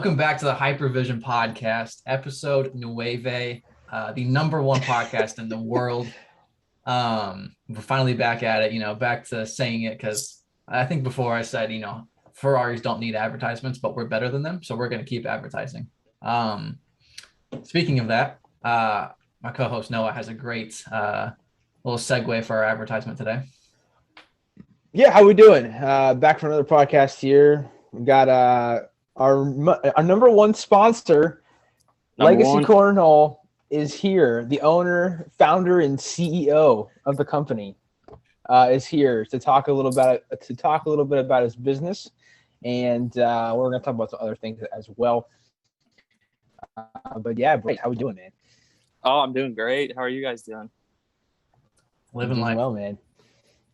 Welcome back to the Hypervision Podcast, episode nueve, the number one podcast in the world. We're finally back at it, back to saying it because I think before I said, Ferraris don't need advertisements, but we're better than them, so we're going to keep advertising. Speaking of that, my co-host Noah has a great little segue for our advertisement today. Yeah, how we doing? Back for another podcast here. We got our number one sponsor, Legacy Cornhole, is here. The owner, founder, and CEO of the company is here to talk a little bit about his business, and we're going to talk about some other things as well. But yeah, Bryce, how we doing, man? Oh, I'm doing great. How are you guys doing? Living life, well, man.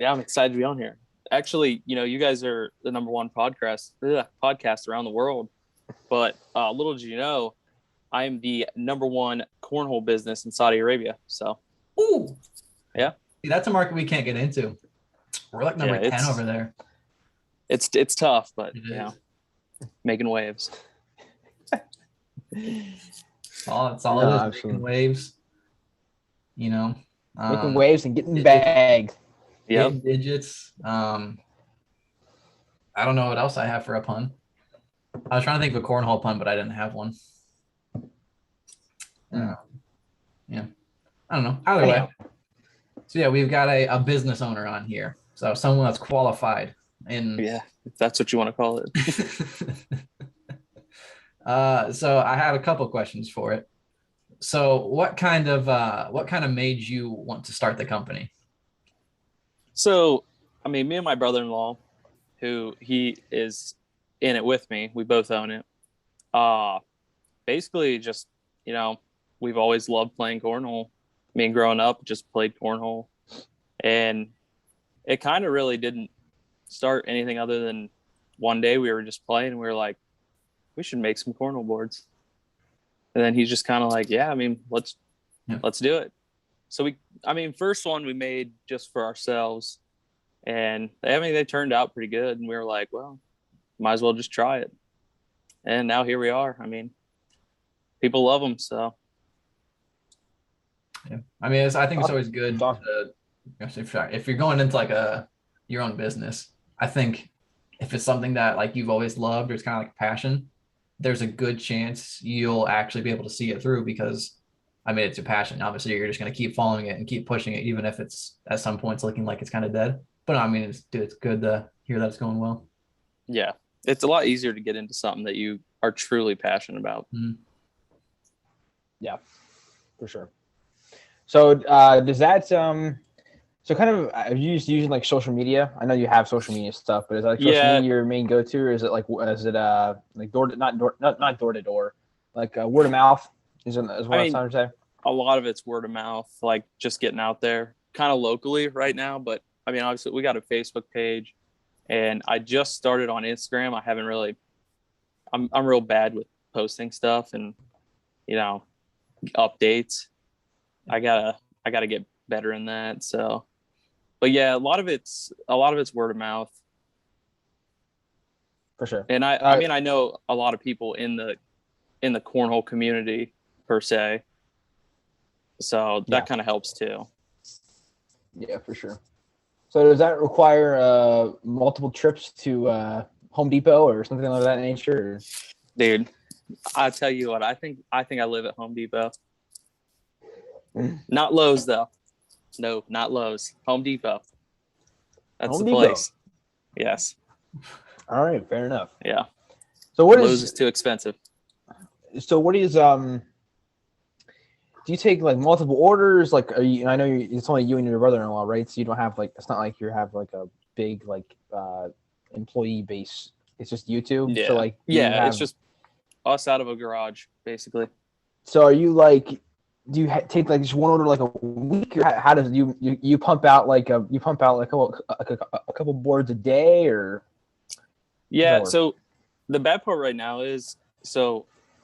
Yeah, I'm excited to be on here. Actually, you guys are the number one podcast around the world. But little did you know, I am the number one cornhole business in Saudi Arabia. So, ooh, yeah, see, that's a market we can't get into. We're like number 10 over there. It's tough, but making waves. It's all making waves. Making waves and getting bagged. Yeah, digits. I don't know what else I have for a pun. I was trying to think of a cornhole pun, but I didn't have one. Yeah, I don't know. Either way. So yeah, we've got a business owner on here. So someone that's qualified in. Yeah, if that's what you want to call it. So I had a couple questions for it. So what kind of made you want to start the company? So, me and my brother-in-law, who he is in it with me, we both own it. Basically just, we've always loved playing cornhole. Growing up, just played cornhole. And it kind of really didn't start anything other than one day we were just playing and we were like, we should make some cornhole boards. And then he's just kind of like, let's do it. So first one we made just for ourselves, and they turned out pretty good. And we were like, well, might as well just try it. And now here we are. People love them. So, yeah. I think it's always good to, if you're going into your own business. I think if it's something that you've always loved or it's kind of like a passion, there's a good chance you'll actually be able to see it through because. It's your passion. Obviously, you're just going to keep following it and keep pushing it, even if it's at some points looking like it's kind of dead. But it's good to hear that it's going well. Yeah, it's a lot easier to get into something that you are truly passionate about. Mm-hmm. Yeah, for sure. So does that so kind of are you using social media? I know you have social media stuff, but is that social media your main go-to, or is it not door to door, word of mouth? Is what I'm trying to say. A lot of it's word of mouth, just getting out there kind of locally right now. But obviously we got a Facebook page and I just started on Instagram. I haven't really, I'm real bad with posting stuff and, updates. I gotta get better in that. So, but yeah, a lot of it's word of mouth. For sure. And I know a lot of people in the cornhole community per se. So that kind of helps too. Yeah, for sure. So does that require multiple trips to Home Depot or something like that nature? Or? Dude, I tell you what, I think I live at Home Depot. Not Lowe's though. No, not Lowe's. Home Depot. That's Home Depot. Place. Yes. All right, fair enough. Yeah. So Lowe's is too expensive. So what is do you take multiple orders? Are you? I know it's only you and your brother-in-law, right? So you don't have it's not like you have a big employee base. It's just you two. Yeah. So it's just us out of a garage, basically. So are you do you take just one order a week, or how does you pump out a couple boards a day, or? Yeah. So the bad part right now is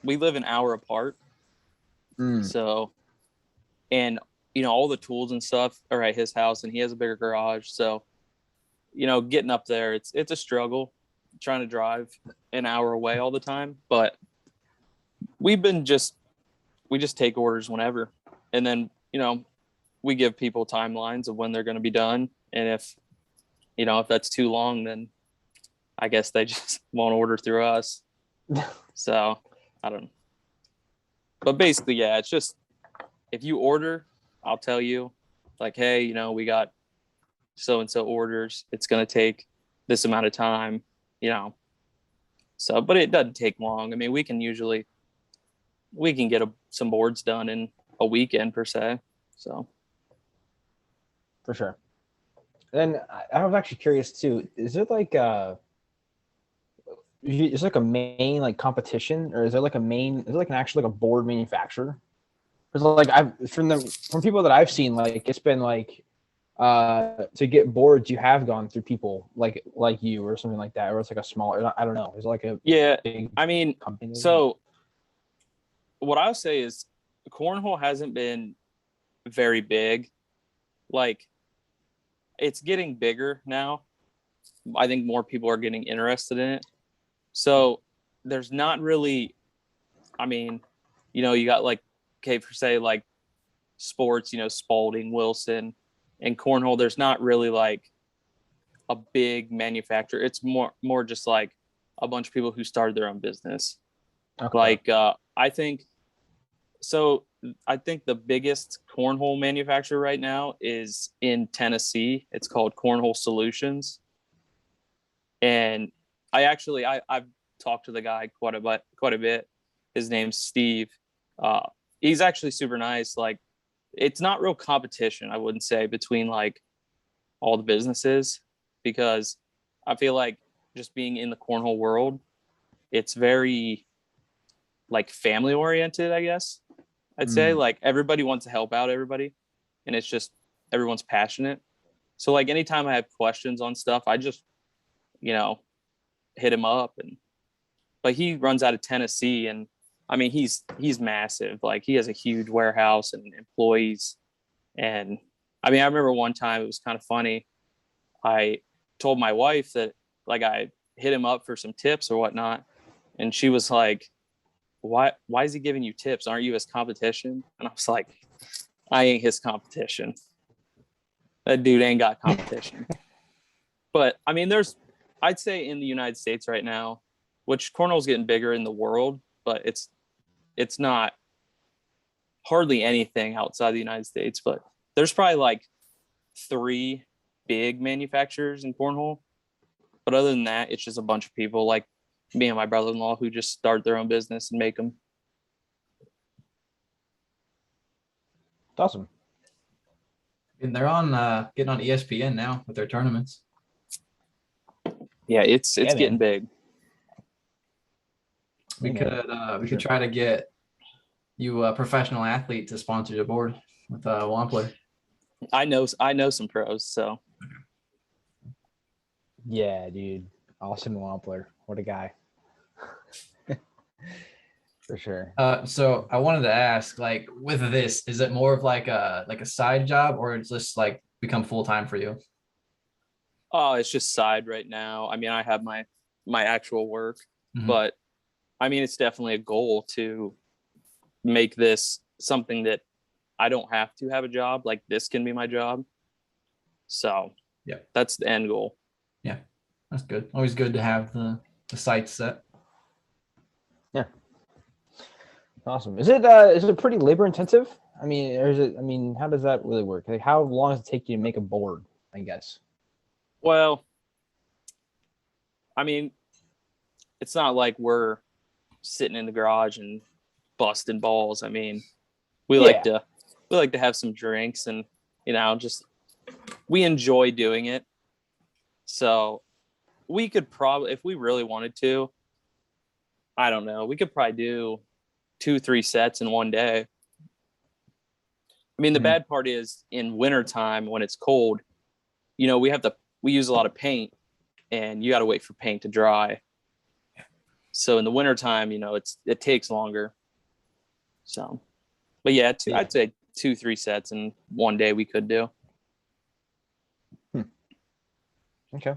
we live an hour apart. So, and all the tools and stuff are at his house, and he has a bigger garage. So, getting up there, it's a struggle trying to drive an hour away all the time. But we just take orders whenever, and then we give people timelines of when they're going to be done, and if that's too long, then I guess they just won't order through us. So I don't know. But basically, yeah, it's just if you order, I'll tell you, like, hey, we got so and so orders. It's going to take this amount of time, So, but it doesn't take long. I mean, we can get some boards done in a weekend per se. So, for sure. Then I was actually curious too. Is it like a main like competition, or is there like an actual like a board manufacturer? Because like from people that I've seen, like it's been like to get boards, you have gone through people like you or something like that, or it's like a smaller. I don't know. Is it like a big company? So what I'll say is cornhole hasn't been very big. Like, it's getting bigger now. I think more people are getting interested in it. So there's not really, I mean, you got like, okay, for say like sports, Spalding, Wilson, and cornhole, there's not really like a big manufacturer. It's more just like a bunch of people who started their own business. Okay. Like, I think the biggest cornhole manufacturer right now is in Tennessee. It's called Cornhole Solutions. And I've talked to the guy quite a bit. His name's Steve. He's actually super nice. Like, it's not real competition, I wouldn't say, between like all the businesses, because I feel like just being in the cornhole world, it's very like family oriented, I guess. I'd say like everybody wants to help out everybody, and it's just everyone's passionate. So like anytime I have questions on stuff, I just, hit him up. But he runs out of Tennessee, and I mean, he's massive. Like, he has a huge warehouse and employees. And I mean, I remember one time it was kind of funny. I told my wife that like I hit him up for some tips or whatnot, and she was like, why is he giving you tips? Aren't you his competition? And I was like, I ain't his competition. That dude ain't got competition. But I mean, I'd say in the United States right now, which cornhole's getting bigger in the world, but it's not hardly anything outside the United States. But there's probably like 3 big manufacturers in cornhole. But other than that, it's just a bunch of people like me and my brother-in-law who just start their own business and make them. Awesome. And they're on getting on ESPN now with their tournaments. Yeah, it's getting big. We could try to get you a professional athlete to sponsor your board with Wampler. I know some pros, so. Yeah, dude. Austin Wampler. What a guy. For sure. So I wanted to ask, like, with this, is it more of like a side job, or it's just like become full-time for you? Oh, it's just side right now. I mean, I have my actual work, but I mean, it's definitely a goal to make this something that I don't have to have a job. Like, this can be my job. So yeah, that's the end goal. Yeah, that's good. Always good to have the sights set. Yeah. Awesome. Is it pretty labor intensive? I mean, how does that really work? Like, how long does it take you to make a board, I guess? Well, I mean, it's not like we're sitting in the garage and busting balls. I mean, we like to have some drinks and, just we enjoy doing it. So we could probably, if we really wanted to, I don't know, we could probably do 2-3 sets in one day. I mean, the bad part is in wintertime when it's cold, we use a lot of paint, and you got to wait for paint to dry. So in the wintertime, it takes longer. So, but yeah, I'd say 2-3 sets in one day we could do. Okay.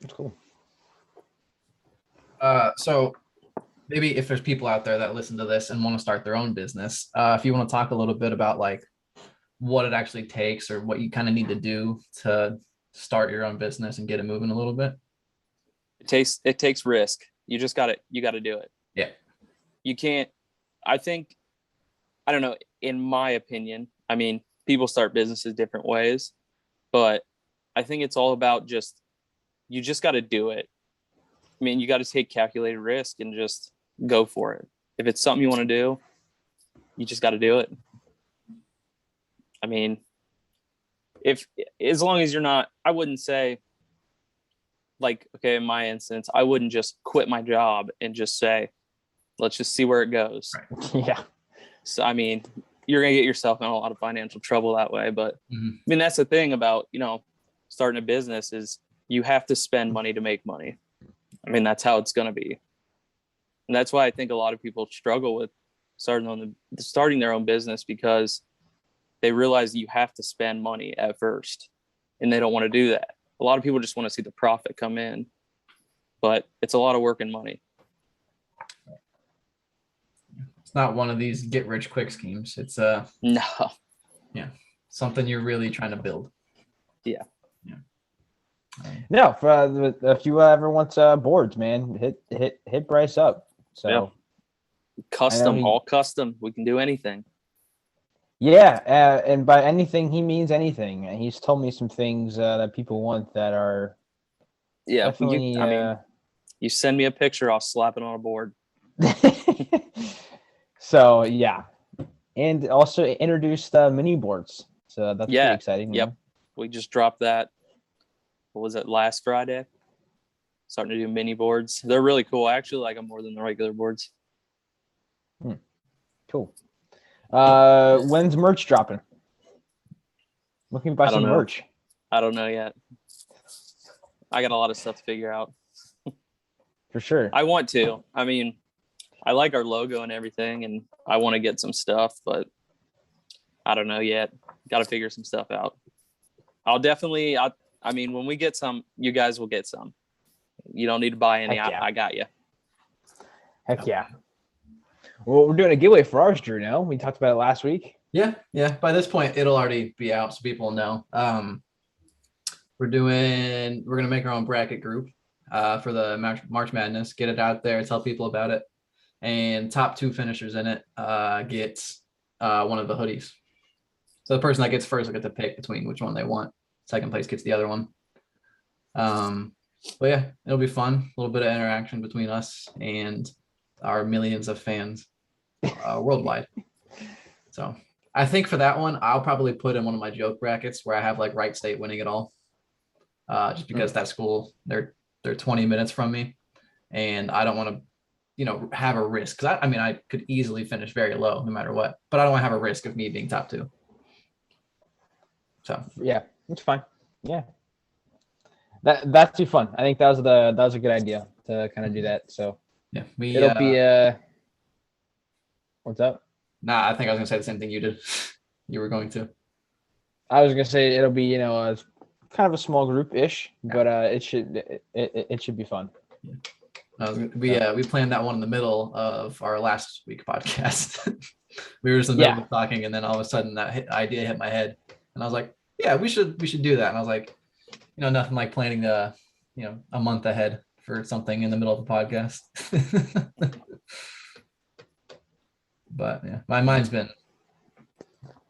That's cool. So maybe if there's people out there that listen to this and want to start their own business, if you want to talk a little bit about like what it actually takes or what you kind of need to do to start your own business and get it moving a little bit. It takes risk. You got to do it. Yeah. You can't, I think, I don't know, in my opinion, I mean, people start businesses different ways, but I think it's all about you just got to do it. I mean, you got to take calculated risk and just go for it. If it's something you want to do, you just got to do it. I mean, as long as you're not, I wouldn't say, like, okay, in my instance, I wouldn't just quit my job and just say, let's just see where it goes. Right. Yeah. So, I mean, you're going to get yourself in a lot of financial trouble that way. But I mean, that's the thing about, starting a business is you have to spend money to make money. I mean, that's how it's going to be. And that's why I think a lot of people struggle with starting their own business, because they realize that you have to spend money at first, and they don't want to do that. A lot of people just want to see the profit come in, but it's a lot of work and money. It's not one of these get rich quick schemes. It's no, something you're really trying to build. Yeah. No, if you ever want boards, man, hit Bryce up. So custom, all custom. We can do anything. Yeah, and by anything he means anything. And he's told me some things that people want that are definitely. I mean, you send me a picture, I'll slap it on a board. So yeah, and also introduced mini boards. So that's pretty exciting. Yep, we just dropped that. What was it, last Friday? Starting to do mini boards. They're really cool. I actually like them more than the regular boards. Cool. When's merch dropping? Looking to buy some merch. I don't know yet. I got a lot of stuff to figure out. For sure. I want to. I mean, I like our logo and everything, and I want to get some stuff, but I don't know yet. Got to figure some stuff out. I mean, when we get some, you guys will get some. You don't need to buy any. I got you. Heck yeah. Well, we're doing a giveaway for ours, Drew, now. We talked about it last week. Yeah. By this point, it'll already be out, so people know. We're going to make our own bracket group for the March Madness, get it out there, tell people about it. And top 2 finishers in it gets one of the hoodies. So the person that gets first will get to pick between which one they want. Second place gets the other one. But yeah, it'll be fun. A little bit of interaction between us and our millions of fans worldwide. So I think for that one, I'll probably put in one of my joke brackets where I have like Wright State winning it all. Just because that school, they're 20 minutes from me, and I don't want to, have a risk. Because I could easily finish very low no matter what, but I don't want to have a risk of me being top 2. So yeah, it's fine. Yeah, that's too fun. I think that was a good idea to kind of do that. So yeah, it'll be what's up? Nah, I think I was gonna say the same thing you did. You were going to. I was gonna say it'll be a kind of a small group ish, but it should be fun. Yeah. We planned that one in the middle of our last week podcast. We were just in the middle of talking, and then all of a sudden that idea hit my head, and I was like, "Yeah, we should do that." And I was like, nothing like planning a month ahead for something in the middle of the podcast. But yeah, my mind's been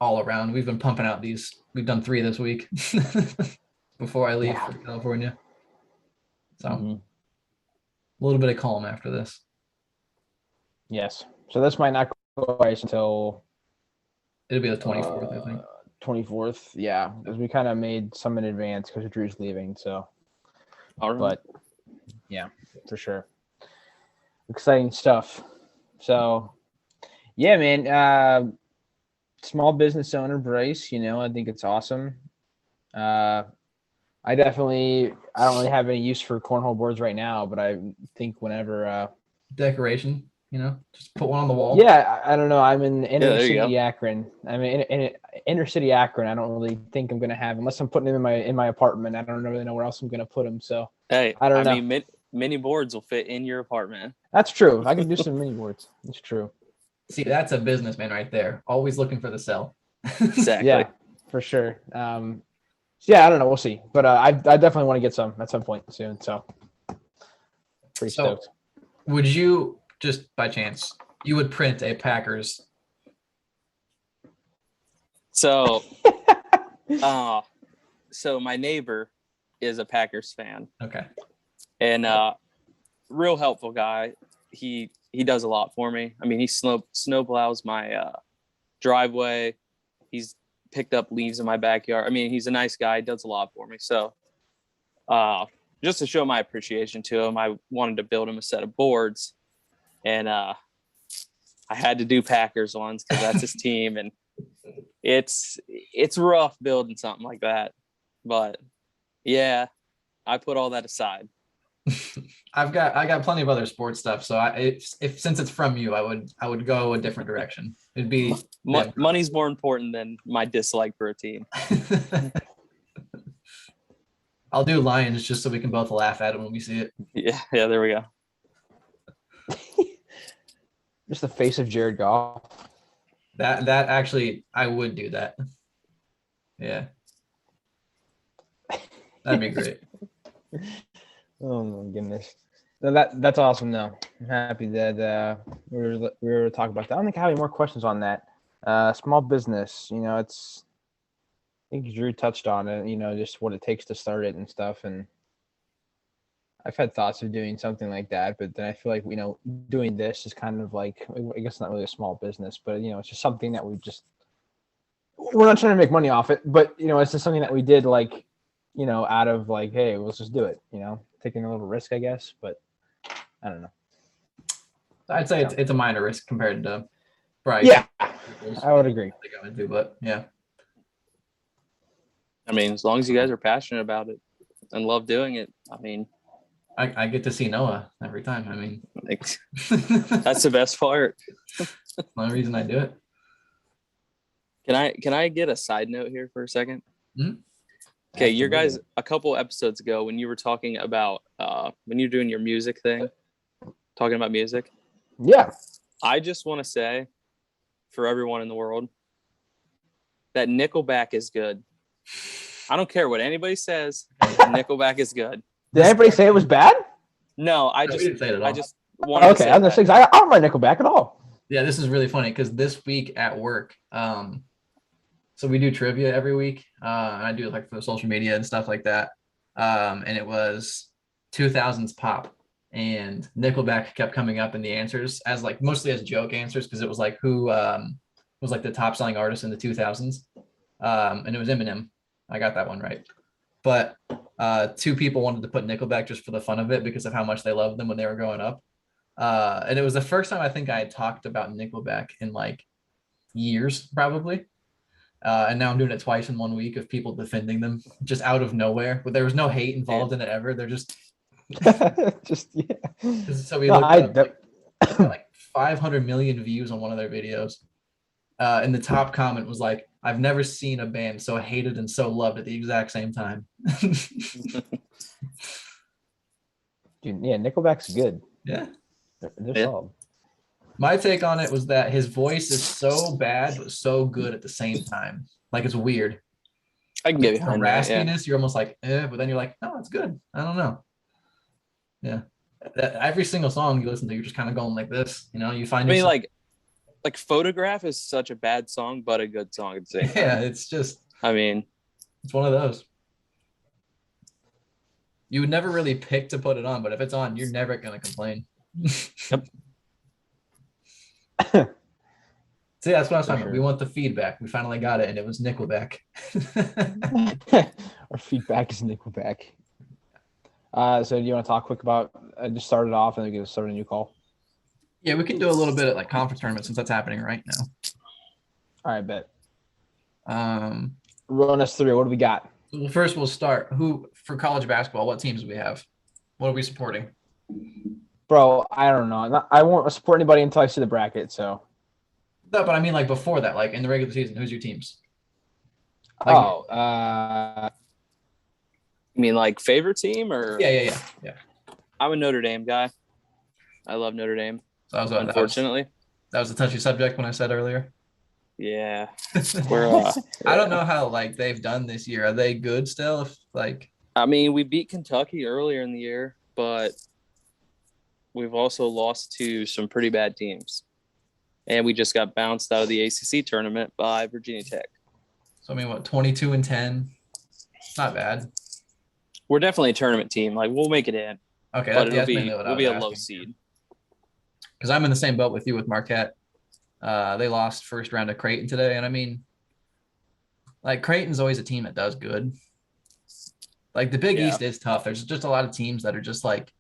all around. We've been pumping out these. We've done 3 this week before I leave for California. So a little bit of calm after this. Yes. So this might not go ice until it'll be the 24th, I think. 24th, yeah, because we kind of made some in advance because Drew's leaving. So, but yeah, for sure, exciting stuff. So, yeah, man. Small business owner Bryce, I think it's awesome. I don't really have any use for cornhole boards right now, but I think whenever decoration, just put one on the wall. Yeah, I don't know. I'm in inner city Akron. I'm in inner city Akron. I don't really think I'm gonna have, unless I'm putting them in my apartment. I don't really know where else I'm gonna put them. So hey, I don't know. mini boards will fit in your apartment. That's true. I can do some mini boards. It's true. See, that's a businessman right there. Always looking for the sell. Exactly. Yeah, for sure. Yeah, I don't know. We'll see. But I definitely want to get some at some point soon. So pretty stoked. Would you, just by chance, you would print a Packers? So, so my neighbor is a Packers fan. Okay. And real helpful guy. He does a lot for me. I mean, he snow plows my driveway. He's picked up leaves in my backyard. I mean, he's a nice guy. He does a lot for me. So just to show my appreciation to him, I wanted to build him a set of boards. And I had to do Packers ones because that's his team. And it's rough building something like that. But yeah, I put all that aside. I got plenty of other sports stuff. So if since it's from you, I would go a different direction. It'd be money's more important than my dislike for a team. I'll do Lions just so we can both laugh at it when we see it. Yeah, there we go. Just the face of Jared Goff. That actually, I would do that. Yeah, that'd be great. Oh my goodness. No, that's awesome. No, I'm happy that we were talking about that. I don't think I have any more questions on that. Small business, I think Drew touched on it, just what it takes to start it and stuff. And I've had thoughts of doing something like that, but then I feel like, doing this is kind of like, I guess not really a small business, but it's just something that we're not trying to make money off it, but it's just something that we did like, out of like, hey, let's just do it, taking a little risk, I guess, but I don't know. I'd say it's a minor risk compared to Bryce. Yeah, I would agree. But yeah. I mean, as long as you guys are passionate about it and love doing it, I mean, I get to see Noah every time. I mean, that's the best part. That's the only reason I do it. Can I get a side note here for a second? Mm-hmm. Okay, your guys, a couple episodes ago when you were talking about when you're doing your music thing, talking about music. Yeah. I just want to say for everyone in the world that Nickelback is good. I don't care what anybody says. Nickelback is good. Did anybody say it was bad? No, I just wanted to say that. I don't mind Nickelback at all. Yeah, this is really funny because this week at work, so we do trivia every week. And I do it like for social media and stuff like that. And it was 2000s pop, and Nickelback kept coming up in the answers as like mostly as joke answers because it was like who was like the top selling artist in the 2000s. And it was Eminem. I got that one right. But two people wanted to put Nickelback just for the fun of it because of how much they loved them when they were growing up. And it was the first time I think I had talked about Nickelback in like years, probably. And now I'm doing it twice in 1 week of people defending them just out of nowhere. But there was no hate involved in it ever. They're just yeah. So we looked up like 500 million views on one of their videos. And the top comment was like, I've never seen a band so hated and so loved at the exact same time. Dude, yeah, Nickelback's good. Yeah. They're solid. My take on it was that his voice is so bad but so good at the same time. Like it's weird. I can get behind that. Raspiness, you're almost like, but then you're like, no, it's good. I don't know. Yeah. Every single song you listen to, you're just kind of going like this. You find. I mean, like Photograph is such a bad song, but a good song at the same time. Yeah, it's just. I mean, it's one of those. You would never really pick to put it on, but if it's on, you're never gonna complain. Yep. See, that's what I was talking about. We want the feedback. We finally got it, and it was Nickelback. Our feedback is Nickelback. So do you want to talk quick about just start it off and then we can start a new call? Yeah, we can do a little bit at like conference tournaments since that's happening right now. All right, bet. Run us through. What do we got? Well, first we'll start. Who for college basketball? What teams do we have? What are we supporting? Bro, I don't know. I won't support anybody until I see the bracket. So. No, but I mean like before that, like in the regular season, who's your teams? Like, you mean like favorite team or? Yeah. I'm a Notre Dame guy. I love Notre Dame. So unfortunately, that was a touchy subject when I said earlier. Yeah. I don't know how like they've done this year. Are they good still? I mean, we beat Kentucky earlier in the year, but we've also lost to some pretty bad teams. And we just got bounced out of the ACC tournament by Virginia Tech. So I mean, what, 22-10? Not bad. We're definitely a tournament team. Like, we'll make it in. Okay, but we'll be a low seed. Because I'm in the same boat with you with Marquette. They lost first round to Creighton today, and I mean, like Creighton's always a team that does good. Like the Big East is tough. There's just a lot of teams that are just like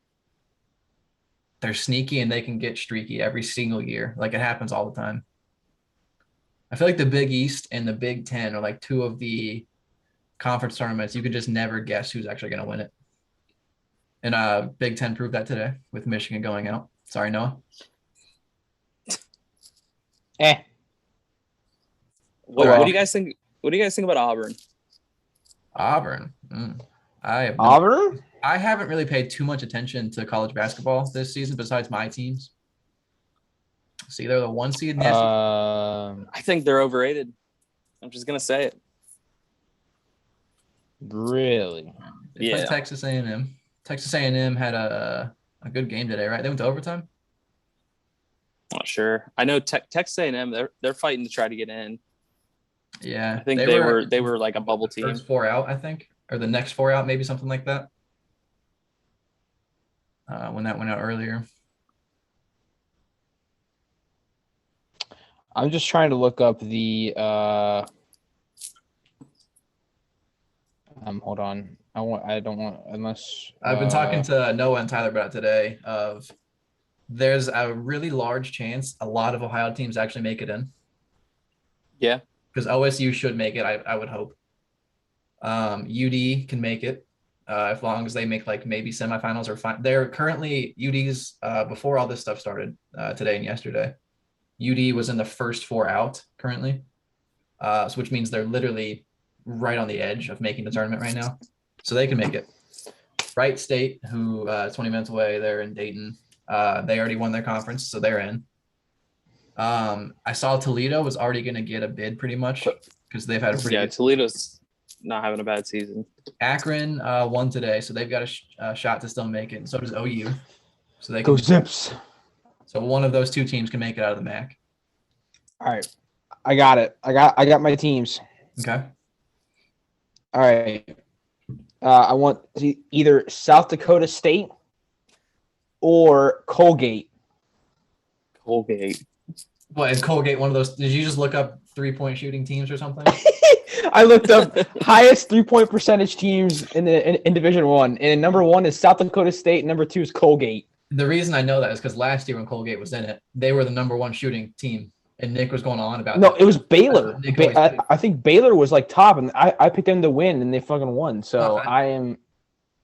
they're sneaky and they can get streaky every single year. Like it happens all the time. I feel like the Big East and the Big Ten are like two of the conference tournaments you could just never guess who's actually going to win it. And Big Ten proved that today with Michigan going out. Sorry, Noah. What do you guys think? What do you guys think about Auburn? Auburn. Auburn? I haven't really paid too much attention to college basketball this season besides my teams. See, they're the 1 seed in the SEC. I think they're overrated. I'm just gonna say it. Really? They played Texas A&M. Texas A&M had a good game today, right? They went to overtime. Not sure. I know Texas A&M. They're fighting to try to get in. Yeah, I think they were like a bubble team. First 4 out, I think, or the next 4 out, maybe something like that. When that went out earlier. I'm just trying to look up the. Hold on. I don't want unless. I've been talking to Noah and Tyler about it today. There's a really large chance a lot of Ohio teams actually make it in. Yeah. Because OSU should make it, I would hope. UD can make it as long as they make like maybe semifinals or final. They're currently UD's before all this stuff started today and yesterday. UD was in the first 4 out currently, which means they're literally right on the edge of making the tournament right now. So they can make it. Wright State, who 20 minutes away, they're in Dayton. They already won their conference, so they're in. I saw Toledo was already going to get a bid pretty much because they've had a pretty good Toledo's not having a bad season. Akron won today, so they've got a shot to still make it, and so does OU. So they can go Zips. So one of those 2 teams can make it out of the MAC. All right, I got it. I got my teams. Okay. All right. I want either South Dakota State or Colgate. Colgate. What, is Colgate one of those? Did you just look up 3-point shooting teams or something? I looked up highest 3-point percentage teams in Division I, and number 1 is South Dakota State, and number 2 is Colgate. The reason I know that is because last year when Colgate was in it, they were the number 1 shooting team, and Nick was going on about. No, it was Baylor. I think Baylor was like top, and I picked them to win, and they fucking won. So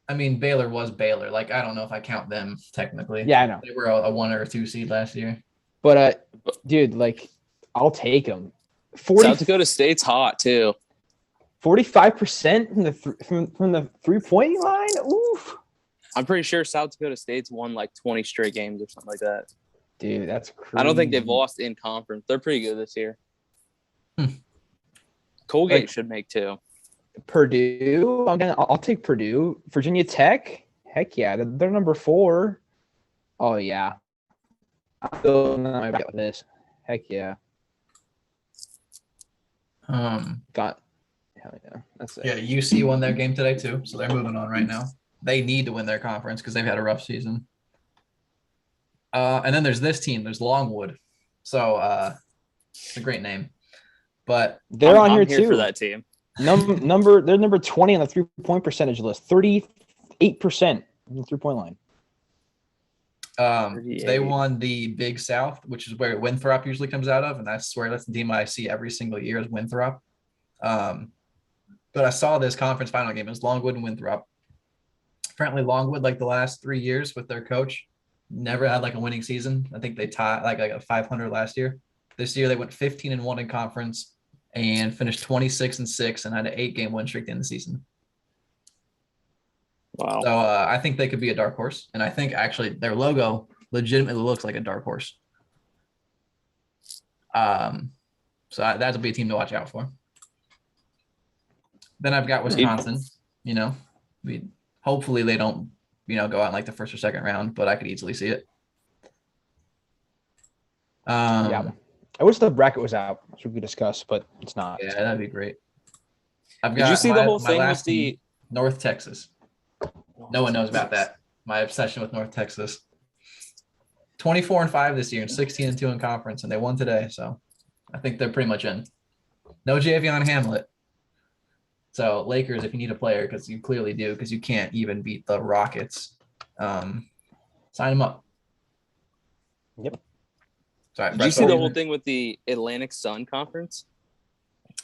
I mean, Baylor was Baylor. Like, I don't know if I count them technically. Yeah, I know. They were a 1 or a 2 seed last year. But, dude, like, I'll take them. South Dakota State's hot, too. 45% from the 3-point line? Oof. I'm pretty sure South Dakota State's won like 20 straight games or something like that. Dude, that's crazy. I don't think they've lost in conference. They're pretty good this year. Colgate should make 2. Purdue, I'll take Purdue. Virginia Tech, heck yeah, they're number 4. Oh yeah, I'm going my back with this. Heck yeah. Got hell yeah. That's it. Yeah, UC won their game today too, so they're moving on right now. They need to win their conference because they've had a rough season. And then there's this team. There's Longwood, so it's a great name. But they're on here too for that team. They're number 20 on the 3-point percentage list. 38% on the 3-point line. They won the Big South, which is where Winthrop usually comes out of, and I swear that's the team I see every single year is Winthrop. But I saw this conference final game. It was Longwood and Winthrop. Apparently, Longwood, like the last 3 years with their coach, never had like a winning season. I think they tied like a 500 last year. This year they went 15-1 in conference and finished 26-6 and had an 8-game win streak at the end of the season. Wow. So I think they could be a dark horse, and I think actually their logo legitimately looks like a dark horse. So that'll be a team to watch out for. Then I've got Wisconsin. You know, hopefully they don't go out in like the first or second round, but I could easily see it. Yeah, I wish the bracket was out so we could discuss, but it's not. Yeah, that'd be great. Did you see the whole thing with the North Texas? No one knows about that. My obsession with North Texas. 24-5 this year and 16-2 in conference, and they won today. So I think they're pretty much in. No Javion Hamlet. So Lakers, if you need a player, because you clearly do, because you can't even beat the Rockets, sign them up. Yep. Sorry, did you see the whole thing with the Atlantic Sun Conference?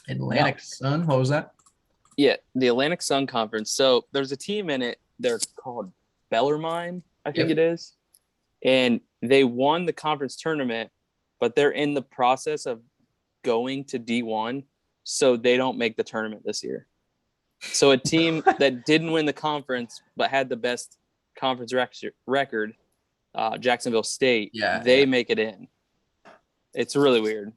Atlantic Sun? What was that? Yeah, the Atlantic Sun Conference. So there's a team in it. They're called Bellarmine, I think it is. And they won the conference tournament, but they're in the process of going to D1, so they don't make the tournament this year. So a team that didn't win the conference but had the best conference record, Jacksonville State, they make it in. It's really weird.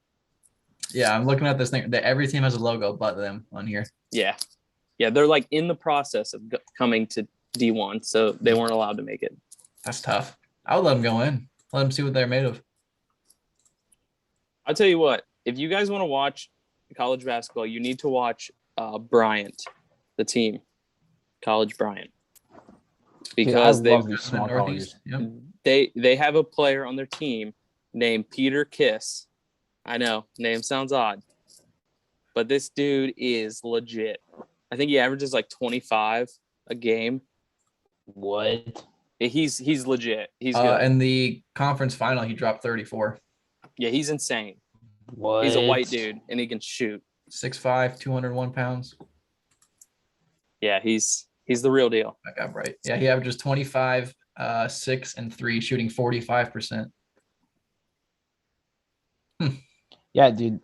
Yeah, I'm looking at this thing. Every team has a logo but them on here. Yeah. Yeah, they're like in the process of coming to D1, so they weren't allowed to make it. That's tough. I would let them go in. Let them see what they're made of. I'll tell you what. If you guys want to watch college basketball, you need to watch Bryant, the team, College Bryant, because they have a player on their team named Peter Kiss. I know, name sounds odd, but this dude is legit. I think he averages like 25 a game. What? He's legit. He's good. In the conference final, he dropped 34. Yeah, he's insane. What? He's a white dude, and he can shoot. 6'5", 201 pounds. Yeah, he's the real deal. That got right. Yeah, he averages 25, 6, and 3, shooting 45%. Yeah, dude.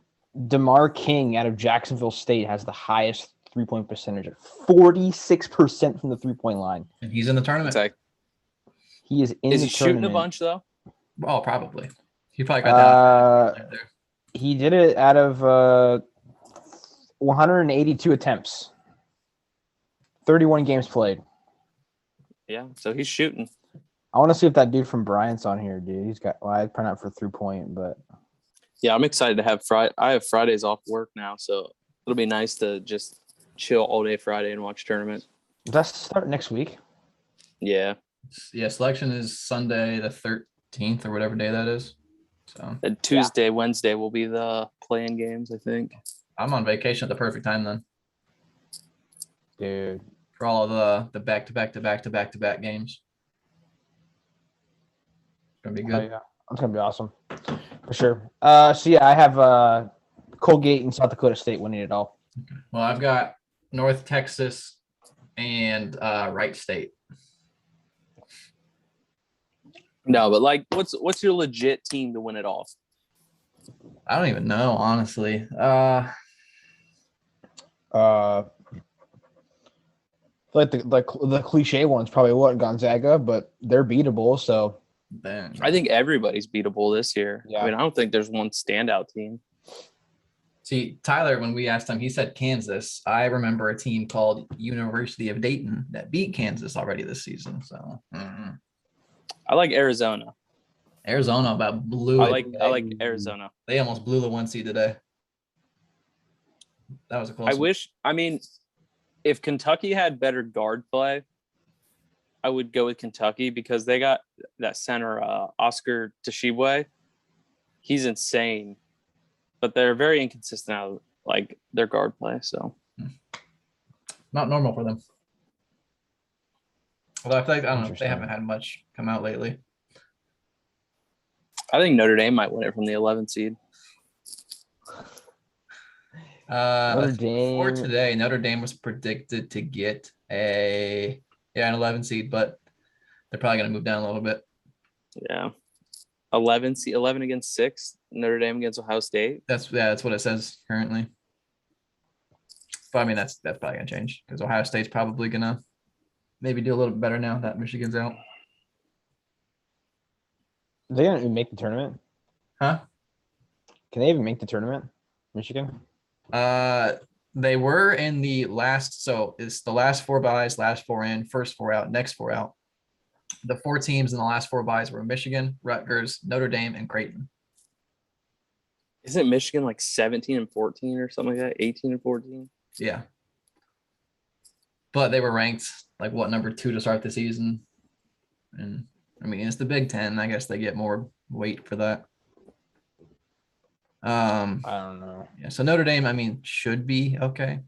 DeMar King out of Jacksonville State has the highest three-point percentage at 46% from the three-point line. And he's in the tournament. He is in the tournament. Is he shooting a bunch, though? Oh, probably. He probably got that. He did it out of 182 attempts. 31 games played. Yeah, so he's shooting. I want to see if that dude from Bryant's on here, dude. He's got, well, I'd probably not for three-point, but. Yeah, I'm excited to have Friday. I have Fridays off work now, so it'll be nice to just chill all day Friday and watch tournament. Does that start next week? Yeah. Yeah, selection is Sunday the 13th or whatever day that is. So and Tuesday, Wednesday will be the play-in games, I think. I'm on vacation at the perfect time then. Dude. For all of the back-to-back games. It's going to be good. Oh, yeah. It's going to be awesome. For sure. So, yeah, I have Colgate and South Dakota State winning it all. Okay. Well, I've got North Texas and Wright State. No, but like, what's your legit team to win it all? I don't even know, honestly. Like the cliche one's probably what Gonzaga, but they're beatable. So then I think everybody's beatable this year. Yeah. I mean, I don't think there's one standout team. See, Tyler, when we asked him, he said Kansas. I remember a team called University of Dayton that beat Kansas already this season. So I like Arizona. Arizona about blew it. I like Arizona. They almost blew the 1 seed today. That was a close one. I mean, if Kentucky had better guard play, I would go with Kentucky because they got that center, Oscar Tshiebwe. He's insane, but they're very inconsistent out of, like, their guard play. So not normal for them. Although I feel like, I don't know, they haven't had much come out lately. I think Notre Dame might win it from the 11th seed. Notre Dame. For today, Notre Dame was predicted to get an 11 seed, but they're probably going to move down a little bit. Yeah. 11 against 6, Notre Dame against Ohio State. That's what it says currently. But I mean, that's probably going to change because Ohio State's probably going to maybe do a little bit better now that Michigan's out. They didn't even make the tournament. Huh? Can they even make the tournament, Michigan? They were in the last. So it's the last 4 byes, last 4 in, first 4 out, next 4 out. The 4 teams in the last 4 byes were Michigan, Rutgers, Notre Dame, and Creighton. Isn't Michigan like 17-14 or something like that? 18-14? Yeah. But they were ranked like number 2 to start the season. And I mean, it's the Big Ten. I guess they get more weight for that. I don't know. Yeah. So Notre Dame, I mean, should be okay.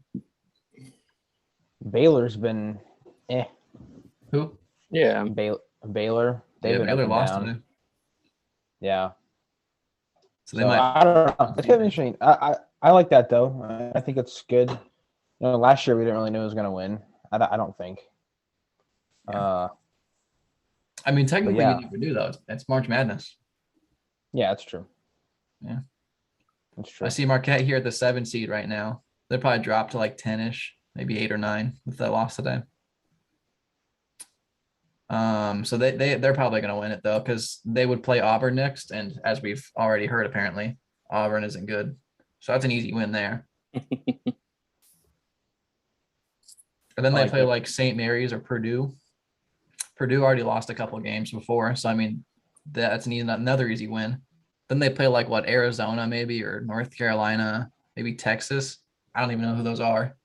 Baylor's been Who? Yeah. Baylor. They've been Baylor up and lost down. today. Yeah. So they might. I don't know. It's kind of interesting. I like that though. I think it's good. You know, last year we didn't really know who was going to win. I don't think. Yeah. I mean, technically, yeah. you never do though. It's March Madness. Yeah, that's true. Yeah, that's true. I see Marquette here at the 7 seed right now. They'll probably drop to like 10-ish, maybe 8 or 9 with that loss today. So they're probably going to win it though, because they would play Auburn next, and as we've already heard, apparently Auburn isn't good, so that's an easy win there. And then they play like St. Mary's or Purdue. Purdue already lost a couple of games before, so I mean that's another easy win. Then they play like Arizona maybe, or North Carolina, maybe Texas. I don't even know who those are.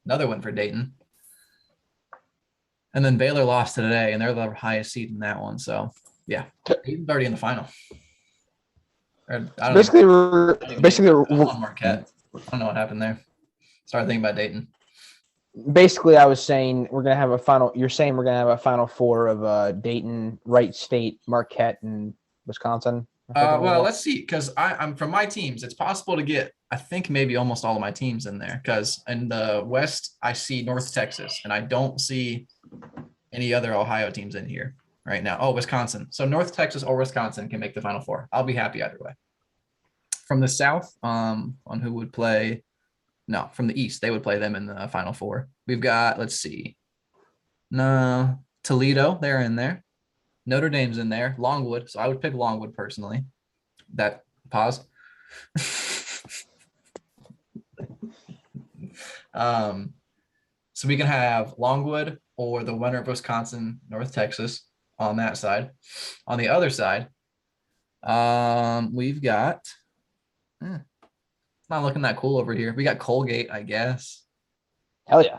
Another win for Dayton. And then Baylor lost today, and they're the highest seed in that one. So yeah, Dayton's already in the final. Basically, on Marquette. I don't know what happened there. Started thinking about Dayton. Basically, I was saying we're gonna have a final. You're saying we're gonna have a final 4 of Dayton, Wright State, Marquette, and Wisconsin. Well, let's see, because I'm from my teams. It's possible to get, I think, maybe almost all of my teams in there. Because in the West, I see North Texas, and I don't see any other Ohio teams in here right now. Oh, Wisconsin. So North Texas or Wisconsin can make the Final Four. I'll be happy either way. From the South, on who would play. No, from the East, they would play them in the Final Four. We've got, let's see. No, Toledo, they're in there. Notre Dame's in there. Longwood, so I would pick Longwood personally. That pause. So we can have Longwood or the winner of Wisconsin, North Texas on that side. On the other side, we've got. It's not looking that cool over here. We got Colgate, I guess. Hell yeah.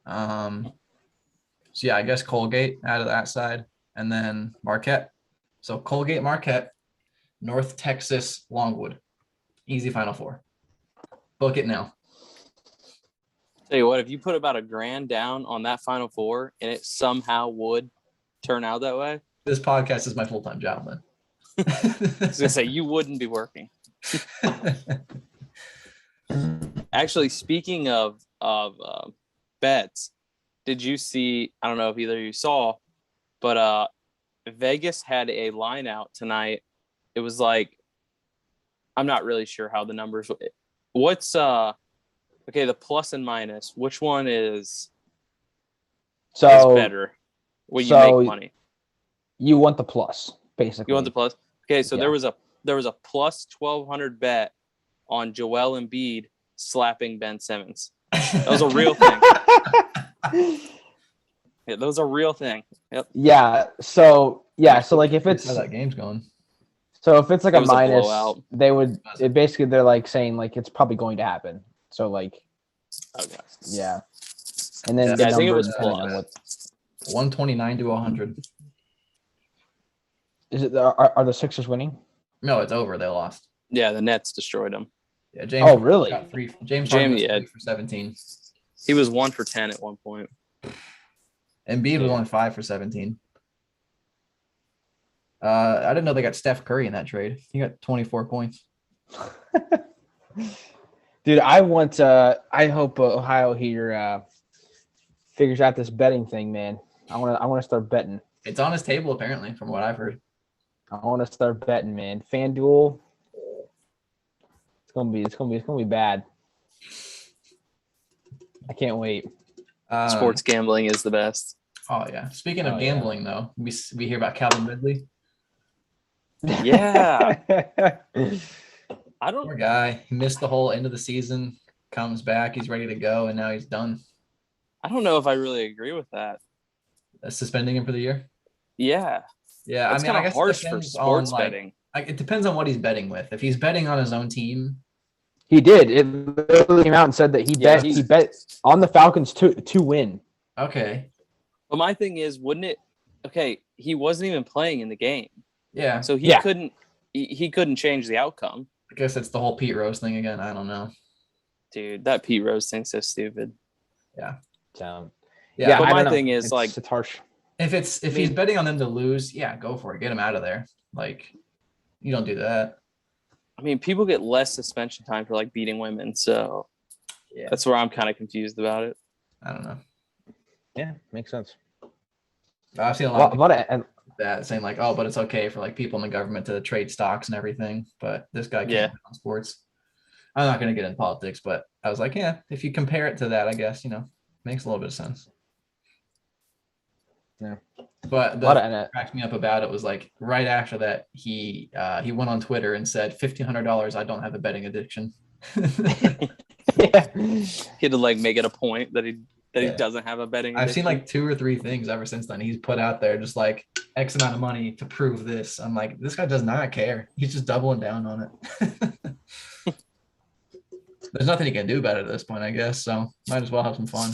So yeah, I guess Colgate out of that side, and then Marquette. So Colgate, Marquette, North Texas, Longwood. Easy Final Four. Book it now. Tell you what, if you put about $1,000 down on that Final Four and it somehow would turn out that way, this podcast is my full-time job, man. I was gonna say you wouldn't be working. Actually, speaking of bets, did you see? I don't know if either of you saw, but Vegas had a line out tonight. It was like, I'm not really sure how the numbers. What's okay? The plus and minus. Which one is better? When you make money, you want the plus, basically. You want the plus. Okay, so Yeah. there was a plus 1,200 bet on Joel Embiid slapping Ben Simmons. That was a real thing. Yeah, that was a real thing. Yep. Yeah. So like if it's how that game's going. So if it's like a minus, blowout. they're like saying like it's probably going to happen. So like, Okay. yeah. And then I think it was depending on what 129 to 100. is it? Are the Sixers winning? No, it's over. They lost. Yeah, the Nets destroyed him. Yeah, James. Oh, really? James Harden was yeah. 3 for 17. He was 1 for 10 at one point. Embiid was only 5 for 17. I didn't know they got Steph Curry in that trade. He got 24 points. Dude, I hope Ohio here figures out this betting thing, man. I want to start betting. It's on his table apparently, from what I've heard. I want to start betting, man. FanDuel. It's gonna be bad. I can't wait. Sports gambling is the best. Oh yeah. Speaking of gambling, though, we hear about Calvin Ridley. Yeah. Poor guy. He missed the whole end of the season. Comes back. He's ready to go, and now he's done. I don't know if I really agree with that. Suspending him for the year. Yeah. Yeah, That's kind of harsh for sports betting. It depends on what he's betting with. If he's betting on his own team, he did. It literally came out and said that he bet on the Falcons to win. Okay. But my thing is, wouldn't it? Okay, he wasn't even playing in the game. Yeah. So he couldn't. He couldn't change the outcome. I guess it's the whole Pete Rose thing again. I don't know. Dude, that Pete Rose thing's so stupid. Yeah. But my thing is, it's harsh. If he's betting on them to lose, yeah, go for it. Get him out of there. Like, you don't do that. I mean, people get less suspension time for like beating women, so that's where I'm kind of confused about it. I don't know. Yeah, makes sense. I've seen a lot of that saying like, oh, but it's okay for like people in the government to trade stocks and everything, but this guy can't bet on sports. I'm not going to get into politics, but I was like, yeah, if you compare it to that, I guess, makes a little bit of sense. Yeah. But what cracked me up about it was like right after that, he went on Twitter and said $1,500. I don't have a betting addiction. He had to like make it a point that he doesn't have a betting addiction. I've seen like 2 or 3 things ever since then. He's put out there just like X amount of money to prove this. I'm like, this guy does not care. He's just doubling down on it. There's nothing he can do about it at this point, I guess. So might as well have some fun.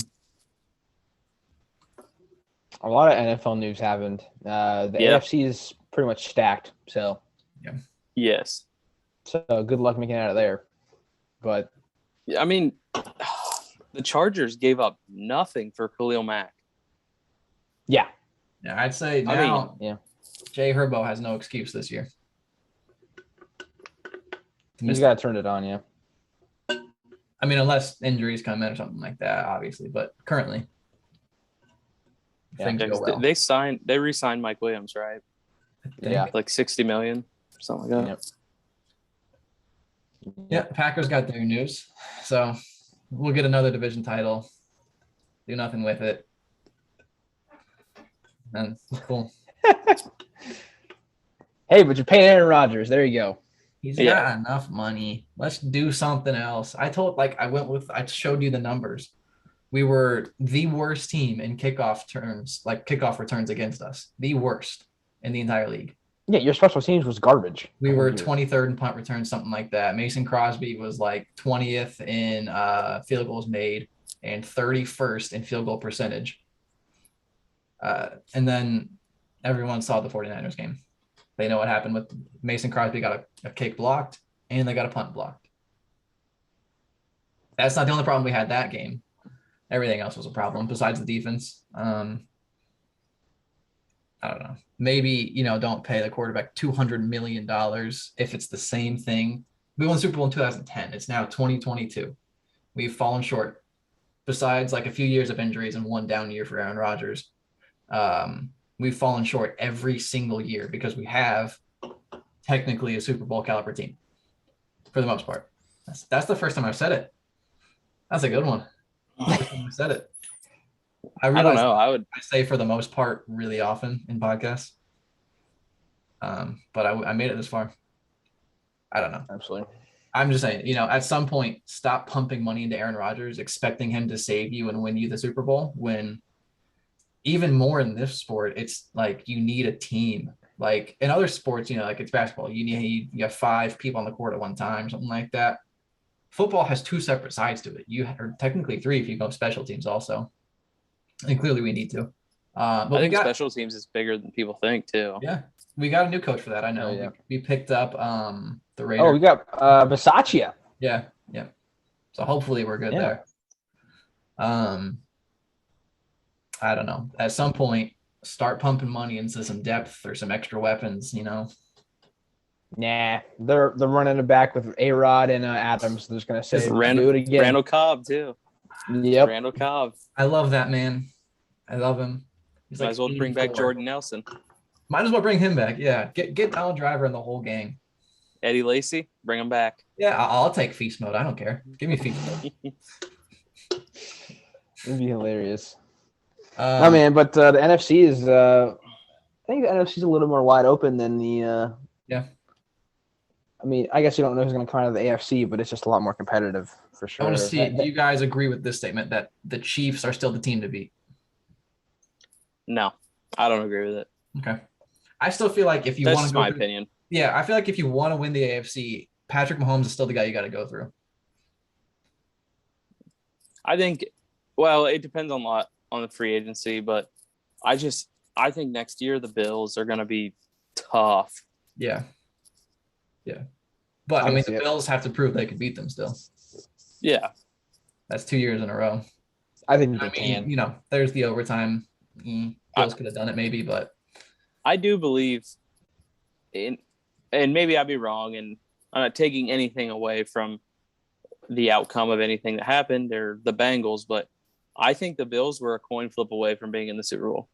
A lot of NFL news happened. The AFC is pretty much stacked. So, yes. So good luck making it out of there. But I mean, the Chargers gave up nothing for Khalil Mack. Yeah. Yeah, I'd say now. Jay Herbo has no excuse this year. He's got to turn it on, I mean, unless injuries come in or something like that, obviously. But currently, things go well. They re-signed Mike Williams, right? Yeah, like $60 million, something like that. Yeah, Packers got their news, so we'll get another division title. Do nothing with it, and cool. Hey, but you're paying Aaron Rodgers. There you go. He's got enough money. Let's do something else. I showed you the numbers. We were the worst team in kickoff returns against us. The worst in the entire league. Yeah, your special teams was garbage. We were 23rd in punt returns, something like that. Mason Crosby was like 20th in field goals made and 31st in field goal percentage. And then everyone saw the 49ers game. They know what happened with Mason Crosby got a kick blocked and they got a punt blocked. That's not the only problem we had that game. Everything else was a problem besides the defense. I don't know. Maybe, don't pay the quarterback $200 million if it's the same thing. We won the Super Bowl in 2010. It's now 2022. We've fallen short. Besides like a few years of injuries and one down year for Aaron Rodgers, we've fallen short every single year because we have technically a Super Bowl caliber team for the most part. That's the first time I've said it. That's a good one. First time I said it. I don't know. I say for the most part really often in podcasts. But I made it this far. I don't know. Absolutely. I'm just saying, at some point, stop pumping money into Aaron Rodgers, expecting him to save you and win you the Super Bowl when even more in this sport, it's like you need a team. Like in other sports, like it's basketball. You have 5 people on the court at one time, something like that. Football has 2 separate sides to it. Or technically 3 if you go special teams also. And clearly we need to. But I think special teams is bigger than people think too. Yeah. We got a new coach for that. I know. Oh, yeah. We picked up the Raiders. Oh, we got Bisaccia. Yeah. Yeah. So hopefully we're good there. I don't know. At some point, start pumping money into some depth or some extra weapons, Nah, they're running it back with A-Rod and Adams. They're just gonna say do it again. Randall Cobb too. Yep. Randall Cobb. I love that man. I love him. Might as well bring back Jordan Nelson. Might as well bring him back. Yeah. Get Donald Driver and the whole gang. Eddie Lacy, bring him back. Yeah, I'll take feast mode. I don't care. Give me feast mode. It'd be hilarious. No, man, but the NFC is. I think the NFC is a little more wide open than the. Yeah. I mean, I guess you don't know who's going to come out of the AFC, but it's just a lot more competitive for sure. I want to see. Do you guys agree with this statement that the Chiefs are still the team to beat? No, I don't agree with it. Okay. I still feel like if you want to That's go my through, opinion. Yeah, I feel like if you want to win the AFC, Patrick Mahomes is still the guy you got to go through. I think, well, it depends a lot on the free agency, but I think next year the Bills are going to be tough. Yeah. Yeah. But, I mean, the Bills have to prove they can beat them still. Yeah. That's 2 years in a row. I think they can. You know, there's the overtime. Bills could have done it maybe, but. I do believe in, and maybe I'd be wrong, and I'm not taking anything away from the outcome of anything that happened or the Bengals, but I think the Bills were a coin flip away from being in the Super Bowl.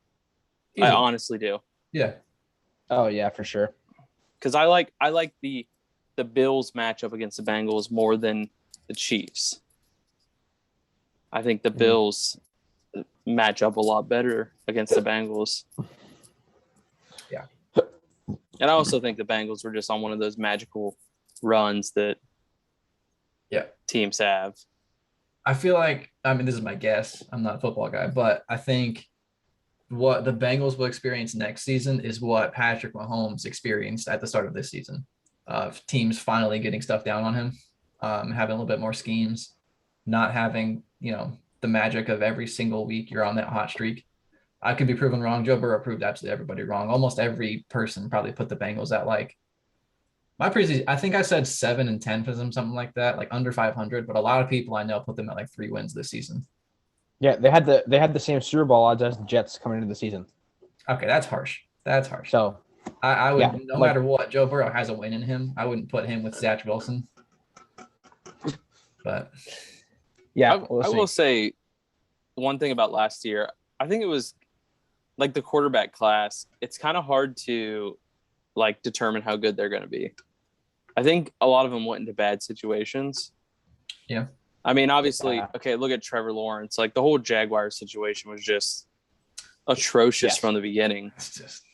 I honestly do. Yeah. Oh yeah, for sure. Because I like the Bills matchup against the Bengals more than the Chiefs. I think the Bills match up a lot better against the Bengals. Yeah. And I also think the Bengals were just on one of those magical runs that teams have. I feel like, I mean, this is my guess. I'm not a football guy, but I think what the Bengals will experience next season is what Patrick Mahomes experienced at the start of this season, of teams finally getting stuff down on him, having a little bit more schemes, not having, you know, the magic of every single week you're on that hot streak. I could be proven wrong. Joe Burrow proved absolutely everybody wrong. Almost every person probably put the Bengals at like my preseason. I think I said 7-10 for them, something like that, like under 500. But a lot of people I know put them at like 3 wins this season. Yeah, they had the same Super Bowl odds as the Jets coming into the season. Okay, that's harsh. That's harsh. So I would no matter what, Joe Burrow has a win in him. I wouldn't put him with Zach Wilson. But yeah, I will say one thing about last year. I think it was like the quarterback class. It's kind of hard to like determine how good they're going to be. I think a lot of them went into bad situations. Yeah. I mean, obviously, okay, look at Trevor Lawrence. Like the whole Jaguars situation was just atrocious from the beginning. It's just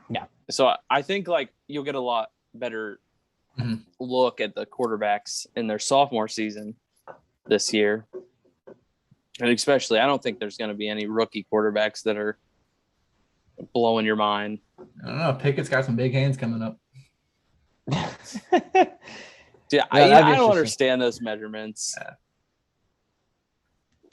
yeah. So I think like you'll get a lot better look at the quarterbacks in their sophomore season this year. And especially, I don't think there's going to be any rookie quarterbacks that are blowing your mind. I don't know. Pickett's got some big hands coming up. Yeah, I don't understand those measurements. Yeah.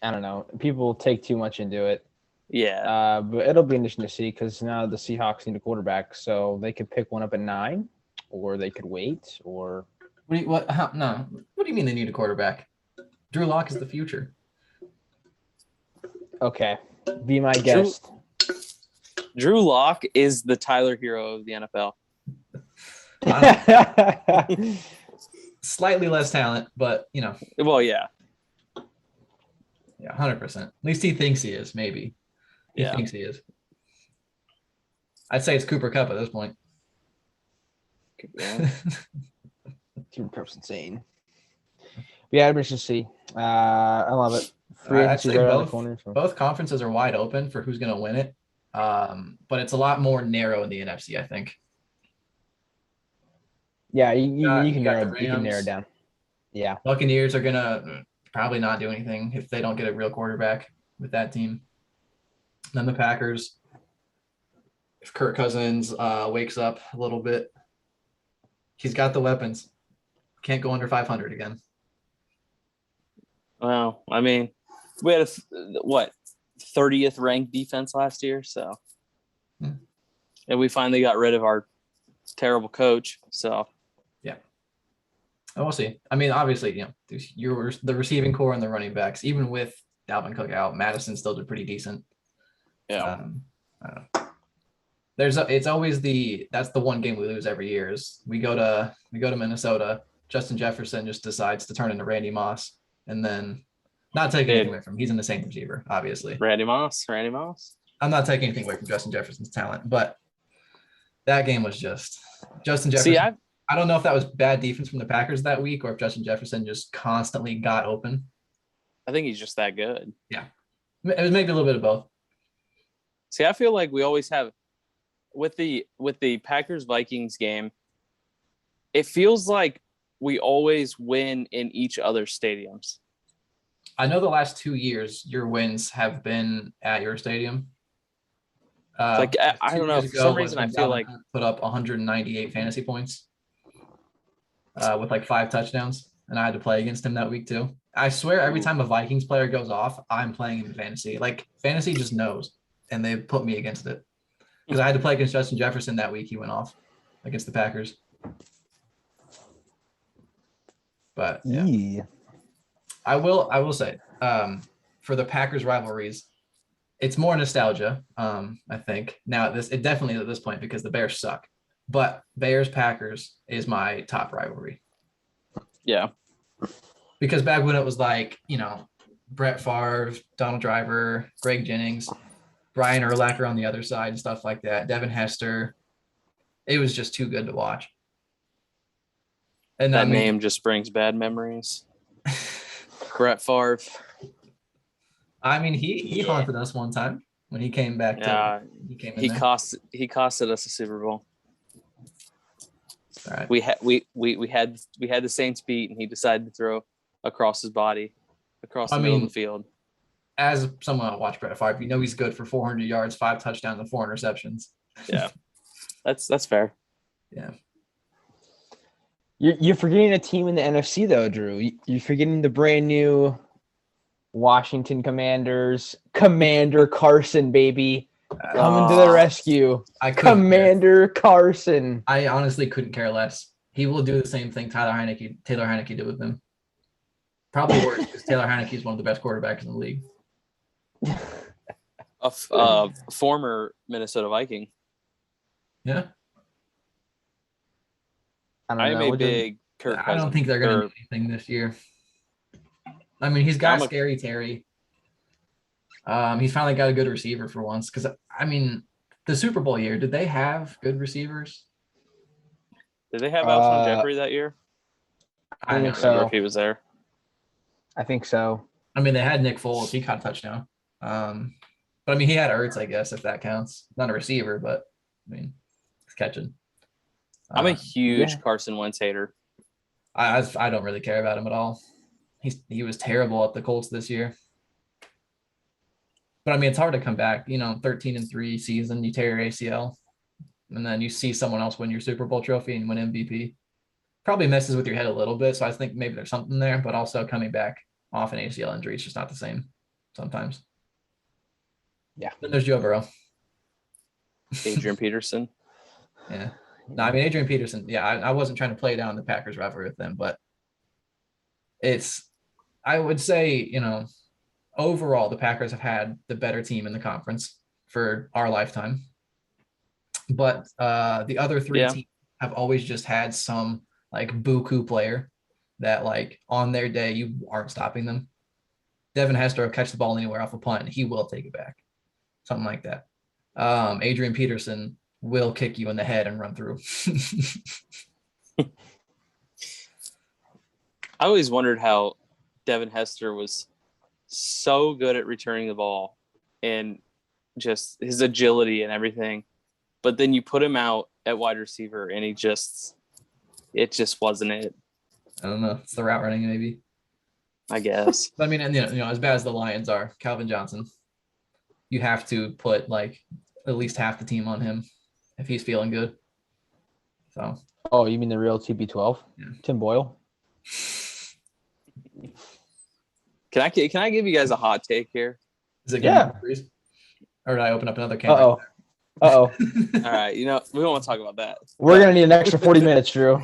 I don't know. People take too much into it. Yeah. But it'll be interesting to see because now the Seahawks need a quarterback, so they could pick one up at 9, or they could wait, or What do you mean they need a quarterback? Drew Lock is the future. Okay. Be my guest. Drew Lock is the Tyler Hero of the NFL. Slightly less talent, but you know. Well, yeah. Yeah, 100%. At least he thinks he is, maybe. He thinks he is. I'd say it's Cooper Kupp at this point. Yeah. Cooper Kupp's insane. Yeah, I'm interested to see. I love it. I'd say both conferences are wide open for who's going to win it. But it's a lot more narrow in the NFC, I think. Yeah, you can narrow it down. Yeah. Buccaneers are going to probably not do anything if they don't get a real quarterback with that team. Then the Packers, if Kirk Cousins wakes up a little bit, he's got the weapons. Can't go under 500 again. Well, I mean, we had 30th ranked defense last year, so and we finally got rid of our terrible coach. So yeah, and we'll see. I mean, obviously, you know, the receiving core and the running backs, even with Dalvin Cook out, Madison still did pretty decent. Yeah, I don't know. It's always that's the one game we lose every year is we go to Minnesota. Justin Jefferson just decides to turn into Randy Moss, and then not taking anything away from him. He's an insane receiver, obviously. Randy Moss. I'm not taking anything away from Justin Jefferson's talent, but that game was just Justin Jefferson. See, I don't know if that was bad defense from the Packers that week or if Justin Jefferson just constantly got open. I think he's just that good. Yeah. It was maybe a little bit of both. See, I feel like we always have with the Packers Vikings game. It feels like we always win in each other's stadiums. I know the last 2 years your wins have been at your stadium. Like I don't know. For some reason, I feel like put up 198 fantasy points with like 5 touchdowns, and I had to play against him that week too. I swear, every time a Vikings player goes off, I'm playing in fantasy. Like fantasy just knows, and they put me against it because I had to play against Justin Jefferson that week. He went off against the Packers. But yeah. I will say, for the Packers rivalries, it's more nostalgia. I think now it definitely is at this point because the Bears suck, but Bears Packers is my top rivalry. Yeah, because back when it was like, Brett Favre, Donald Driver, Greg Jennings, Brian Urlacher on the other side and stuff like that, Devin Hester, it was just too good to watch. And that name just brings bad memories. Brett Favre. I mean, he haunted us one time when he came back. He costed us a Super Bowl. All right. We had the Saints beat, and he decided to throw across his body, across the middle of the field. As someone that watched Brett Favre, he's good for 400 yards, 5 touchdowns, and 4 interceptions. Yeah, that's fair. Yeah. You're forgetting a team in the NFC though, Drew. You're forgetting the brand new Washington Commanders, Commander Carson, baby, coming to the rescue. Commander Carson. I honestly couldn't care less. He will do the same thing Taylor Heineke did with him. Probably worse because Taylor Heineke is one of the best quarterbacks in the league. A former Minnesota Viking. Yeah. I'm a big Kirk Cousins. I don't think they're going to do anything this year. I mean, he's got Scary Terry. He's finally got a good receiver for once. Because, I mean, the Super Bowl year, did they have good receivers? Did they have Alshon Jeffrey that year? I don't remember if he was there. I think so. I mean, they had Nick Foles. He caught a touchdown. But, I mean, he had Ertz, I guess, if that counts. Not a receiver, but, I mean, he's catching. I'm a huge Carson Wentz hater. I don't really care about him at all. He was terrible at the Colts this year. But I mean, it's hard to come back. 13-3 season, you tear your ACL, and then you see someone else win your Super Bowl trophy and win MVP. Probably messes with your head a little bit. So I think maybe there's something there, but also coming back off an ACL injury is just not the same sometimes. Yeah. Then there's Joe Burrow. Adrian Peterson. Yeah. No, I mean, Adrian Peterson, I wasn't trying to play down the Packers rivalry with them, but I would say, overall, the Packers have had the better team in the conference for our lifetime. But the other 3 teams have always just had some, like, buku player that, like, on their day, you aren't stopping them. Devin Hester will catch the ball anywhere off a punt, and he will take it back. Something like that. Adrian Peterson will kick you in the head and run through. I always wondered how Devin Hester was so good at returning the ball and just his agility and everything. But then you put him out at wide receiver and it just wasn't it. I don't know. It's the route running, maybe. I guess. But I mean, and, as bad as the Lions are, Calvin Johnson, you have to put like at least half the team on him if he's feeling good. So. Oh, you mean the real TB12? Yeah. Tim Boyle? Can I give you guys a hot take here? Is it good? Or did I open up another can? Uh-oh. All right. We don't want to talk about that. We're going to need an extra 40 minutes, Drew.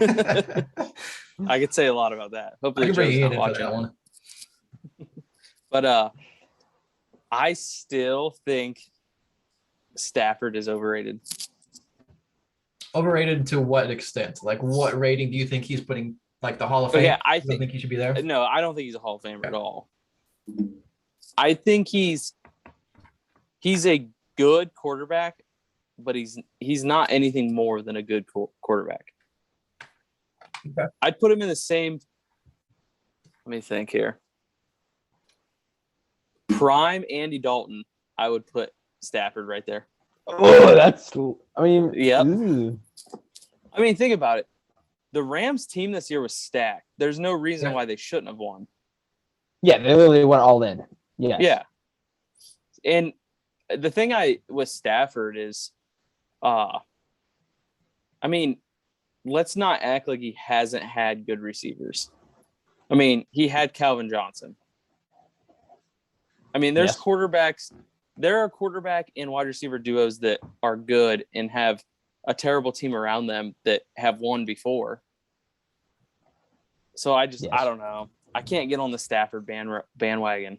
I could say a lot about that. Hopefully, I can bring you in watching that one. But I still think Stafford is overrated. Overrated to what extent? Like, what rating do you think he's putting? Like the Hall of Fame? Yeah, I think he should be there. No, I don't think he's a Hall of Famer at all. I think he's a good quarterback, but he's not anything more than a good quarterback. Okay. I'd put him in the same. Let me think here. prime Andy Dalton, I would put Stafford right there. Oh, that's. I mean, yep. Ooh. I mean, think about it. The Rams team this year was stacked. There's no reason why they shouldn't have won. Yeah, they literally went all in. Yes. Yeah. And the thing with Stafford is, I mean, let's not act like he hasn't had good receivers. I mean, he had Calvin Johnson. I mean, there's quarterbacks. There are quarterback and wide receiver duos that are good and have a terrible team around them that have won before. So I don't know. I can't get on the Stafford bandwagon.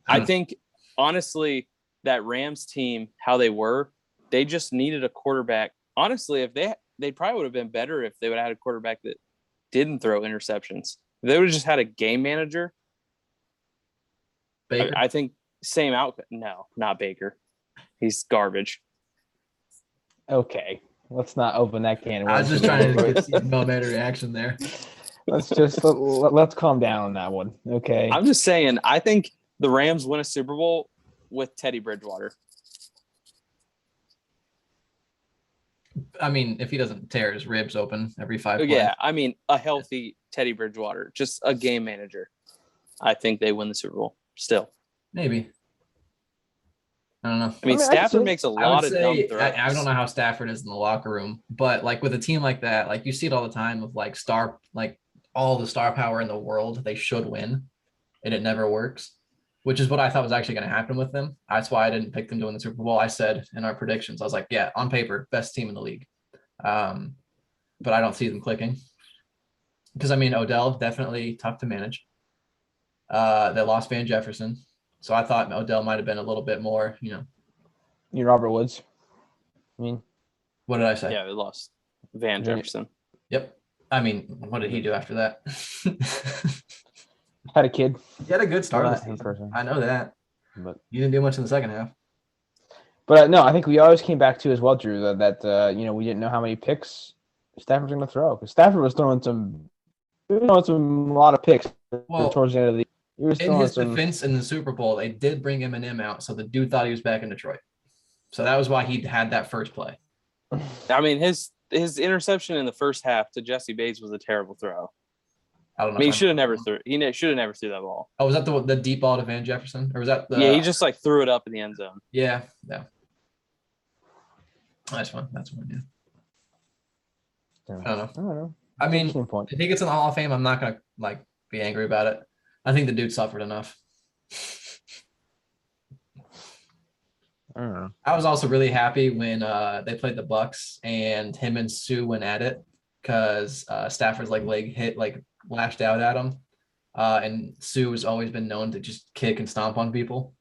I think, honestly, that Rams team, how they were, they just needed a quarterback. Honestly, if they probably would have been better if they would have had a quarterback that didn't throw interceptions. If they would have just had a game manager. Baker. I think same outcome. No, not Baker. He's garbage. Okay, let's not open that can. I was just trying to get no better reaction there. Let's calm down on that one. Okay. I'm just saying. I think the Rams win a Super Bowl with Teddy Bridgewater. I mean, if he doesn't tear his ribs open every 5 plays. Yeah, I mean, a healthy Teddy Bridgewater, just a game manager. I think they win the Super Bowl still. Maybe. I don't know. I mean, Stafford makes a lot of dumb throws. I don't know how Stafford is in the locker room, but like with a team like that, like you see it all the time with like all the star power in the world, they should win, and it never works, which is what I thought was actually going to happen with them. That's why I didn't pick them to win the Super Bowl. I said in our predictions, I was like, yeah, on paper, best team in the league. But I don't see them clicking because I mean, Odell definitely tough to manage. They lost Van Jefferson. So I thought Odell might have been a little bit more, You Robert Woods. I mean, what did I say? Yeah, they lost Van Jefferson. Yep. I mean, what did he do after that? Had a kid. He had a good start this season. I know that. But you didn't do much in the second half. But no, I think we always came back to as well, Drew, that we didn't know how many picks Stafford was going to throw. Because Stafford was throwing a lot of picks towards the end of the in his defense in the Super Bowl, they did bring Eminem out, so the dude thought he was back in Detroit. So that was why he had that first play. I mean, his interception in the first half to Jesse Bates was a terrible throw. I don't know. I mean, he should have never threw that ball. Oh, was that the deep ball to Van Jefferson, or was that the? Yeah, he just like threw it up in the end zone. Yeah. That's fun. Yeah. I don't know. I mean, if he gets in the Hall of Fame, I'm not gonna be angry about it. I think the dude suffered enough. I don't know. I was also really happy when they played the Bucks and him and Sue went at it because Stafford's leg hit lashed out at him, and Sue has always been known to just kick and stomp on people.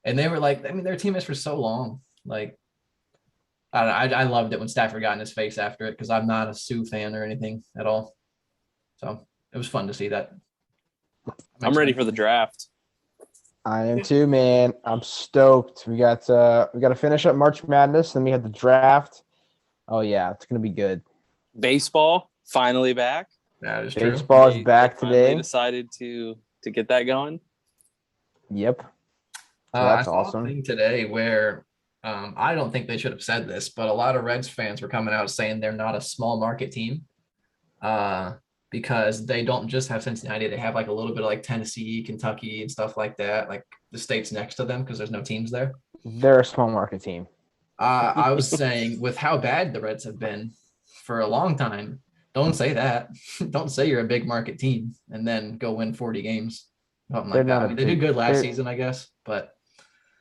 And they were their teammates for so long. I loved it when Stafford got in his face after it because I'm not a Sue fan or anything at all. So it was fun to see that. I'm ready for the draft. I am too, man. I'm stoked. We got to finish up March Madness, then we have the draft. Oh yeah, it's gonna be good. Baseball finally back. That is true. Baseball is back today. They decided to get that going. Yep. So that's I saw a thing today where I don't think they should have said this, but a lot of Reds fans were coming out saying they're not a small market team. Because they don't just have Cincinnati, they have a little bit of Tennessee, Kentucky, and stuff like that, the states next to them because there's no teams there. They're a small market team. I was saying with how bad the Reds have been for a long time, don't say that. Don't say you're a big market team and then go win 40 games. Something like that. They did good last season, I guess, but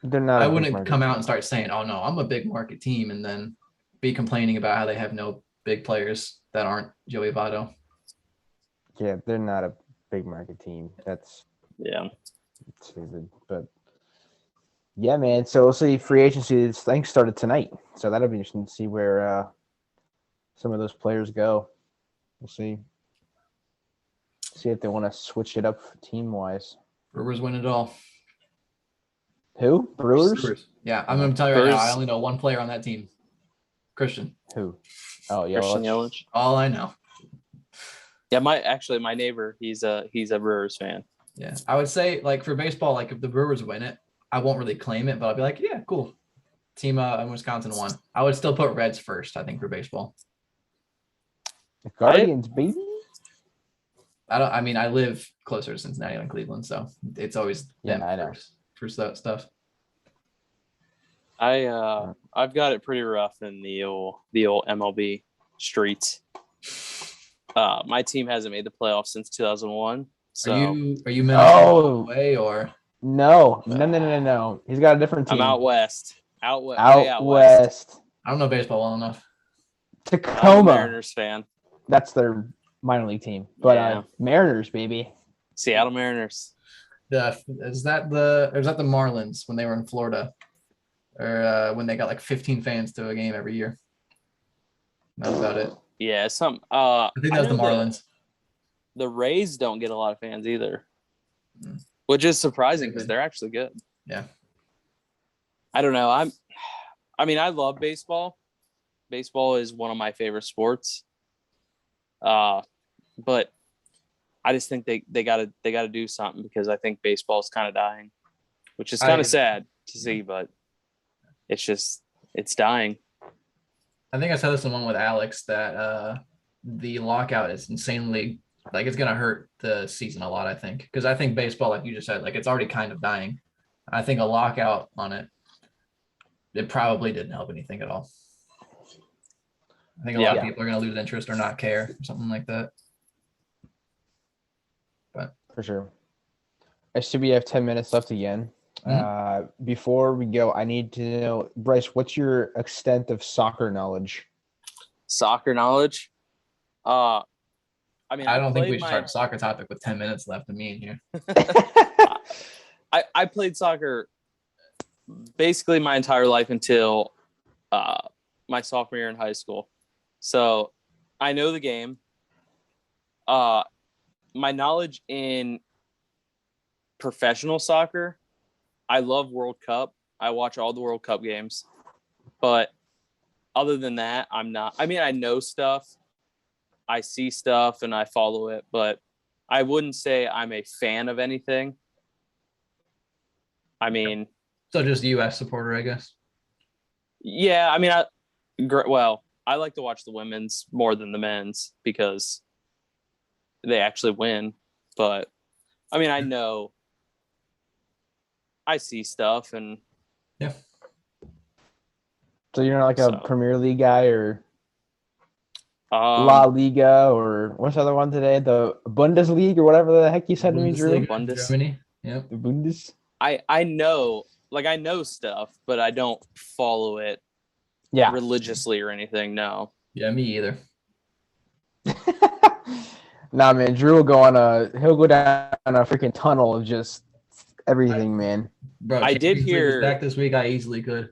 they're not. I wouldn't come out and start saying, "Oh no, I'm a big market team," and then be complaining about how they have no big players that aren't Joey Votto. Yeah, they're not a big market team. That's stupid. But yeah, man. So we'll see. Free agency thing started tonight, so that'll be interesting to see where some of those players go. We'll see. See if they want to switch it up team wise. Brewers win it all. Who? Brewers? Yeah, I'm going to tell you right now. I only know one player on that team. Christian. Who? Oh, yeah. Christian Yelich. All I know. Yeah, my neighbor, he's a Brewers fan. Yeah, I would say like for baseball, like if the Brewers win it, I won't really claim it, but I'll be like, yeah, cool. Team in Wisconsin won. I would still put Reds first, I think, for baseball. The Guardians, baby. I mean, I live closer to Cincinnati than Cleveland, so it's always them first for stuff. I've got it pretty rough in the old MLB streets. My team hasn't made the playoffs since 2001. So are you Minnesota away or no? He's got a different team. I'm out west. Out west. I don't know baseball well enough. Tacoma. I'm a Mariners fan. That's their minor league team, but Mariners, baby. Seattle Mariners. Is that the Marlins when they were in Florida, or when they got like 15 fans to a game every year? That's about it. Yeah, I think that was the Marlins. The Rays don't get a lot of fans either, which is surprising because they're actually good. Yeah. I don't know. I love baseball. Baseball is one of my favorite sports. But I just think they gotta do something because I think baseball is kind of dying, which is kind of sad to see, but it's dying. I think I said this one with Alex that the lockout is insanely like it's gonna hurt the season a lot. I think because I think baseball, like you just said, like it's already kind of dying. I think a lockout on it probably didn't help anything at all. I think a lot of people are gonna lose interest or not care or something like that. But for sure. I see we have 10 minutes left again. Before we go, I need to know, Bryce, what's your extent of soccer knowledge? Soccer knowledge? I don't think we should start a soccer topic with 10 minutes left of me in here. I played soccer basically my entire life until my sophomore year in high school. So I know the game. My knowledge in professional soccer, I love World Cup. I watch all the World Cup games. But other than that, I'm not. I mean, I know stuff. I see stuff and I follow it, but I wouldn't say I'm a fan of anything. I mean, so just U.S. supporter, I guess. Yeah, I mean, I like to watch the women's more than the men's because they actually win. But I mean, I know, I see stuff and yeah. So you're not like a Premier League guy or La Liga or what's the other one today? The Bundesliga or whatever the heck you said to me, Drew. Germany. Yep. The Bundes. I know, like I know stuff, but I don't follow it religiously or anything. No. Yeah, me either. Nah, man, Drew will he'll go down a freaking tunnel of just everything, man. Bro, I did hear back this week. I easily could.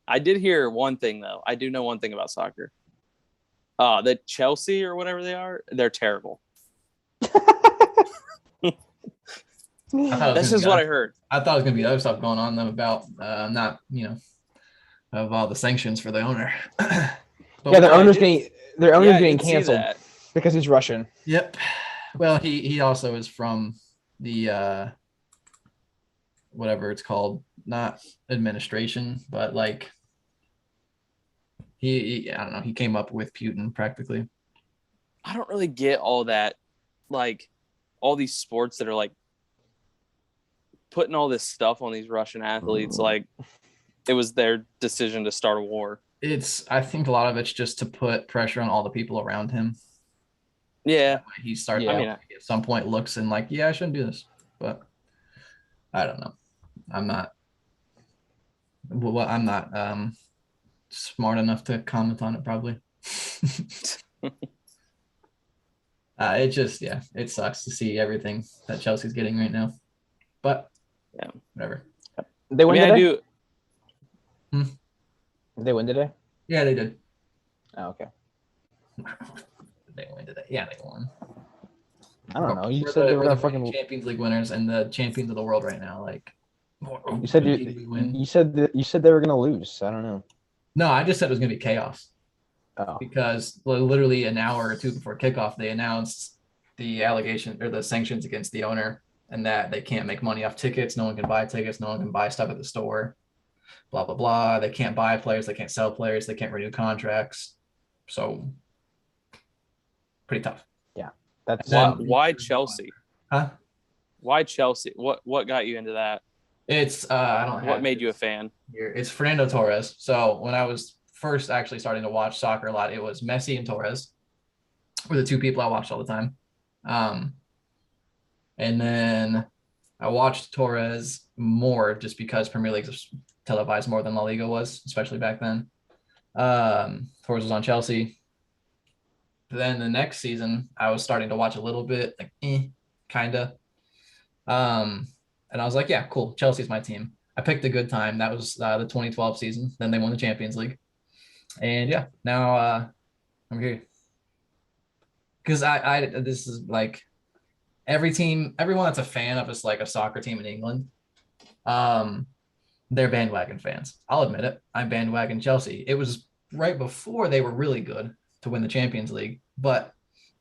I did hear one thing though. I do know one thing about soccer. The Chelsea or whatever they are, they're terrible. This is what I heard. I thought it was gonna be other stuff going on though about not of all the sanctions for the owner. Their owner's getting canceled because he's Russian. Yep. Well, he also is from the whatever it's called, not administration, but like he I don't know, he came up with Putin practically. I don't really get all that, like all these sports that are like putting all this stuff on these Russian athletes, like it was their decision to start a war. I think a lot of it's just to put pressure on all the people around him. Yeah. He started, I mean, at some point looks and like, I shouldn't do this, but I don't know. I'm not smart enough to comment on it probably. It just, it sucks to see everything that Chelsea's getting right now, but whatever. They win today? Did they win today? Yeah, they did. Oh, okay. They win today. Yeah, they won. I don't know. You said they were fucking Champions League winners and the champions of the world right now. Like, you said they were gonna lose. I don't know. No, I just said it was gonna be chaos. Oh. Because literally an hour or two before kickoff, they announced the allegation or the sanctions against the owner, and that they can't make money off tickets. No one can buy tickets. No one can buy stuff at the store. Blah blah blah. They can't buy players. They can't sell players. They can't renew contracts. So pretty tough. Yeah, that's why Chelsea? Huh? Why Chelsea? What got you into that? It's I don't. What made you a fan? Here. It's Fernando Torres. So when I was first actually starting to watch soccer a lot, it was Messi and Torres were the two people I watched all the time. And then I watched Torres more just because Premier League was televised more than La Liga was, especially back then. Torres was on Chelsea. Then the next season, I was starting to watch a little bit, like kind of. And I was like, yeah, cool. Chelsea's my team. I picked a good time. That was the 2012 season. Then they won the Champions League. And yeah, now I'm here. Because this is like everyone that's a fan of us, like a soccer team in England, they're bandwagon fans. I'll admit it. I'm bandwagon Chelsea. It was right before they were really good to win the Champions League, but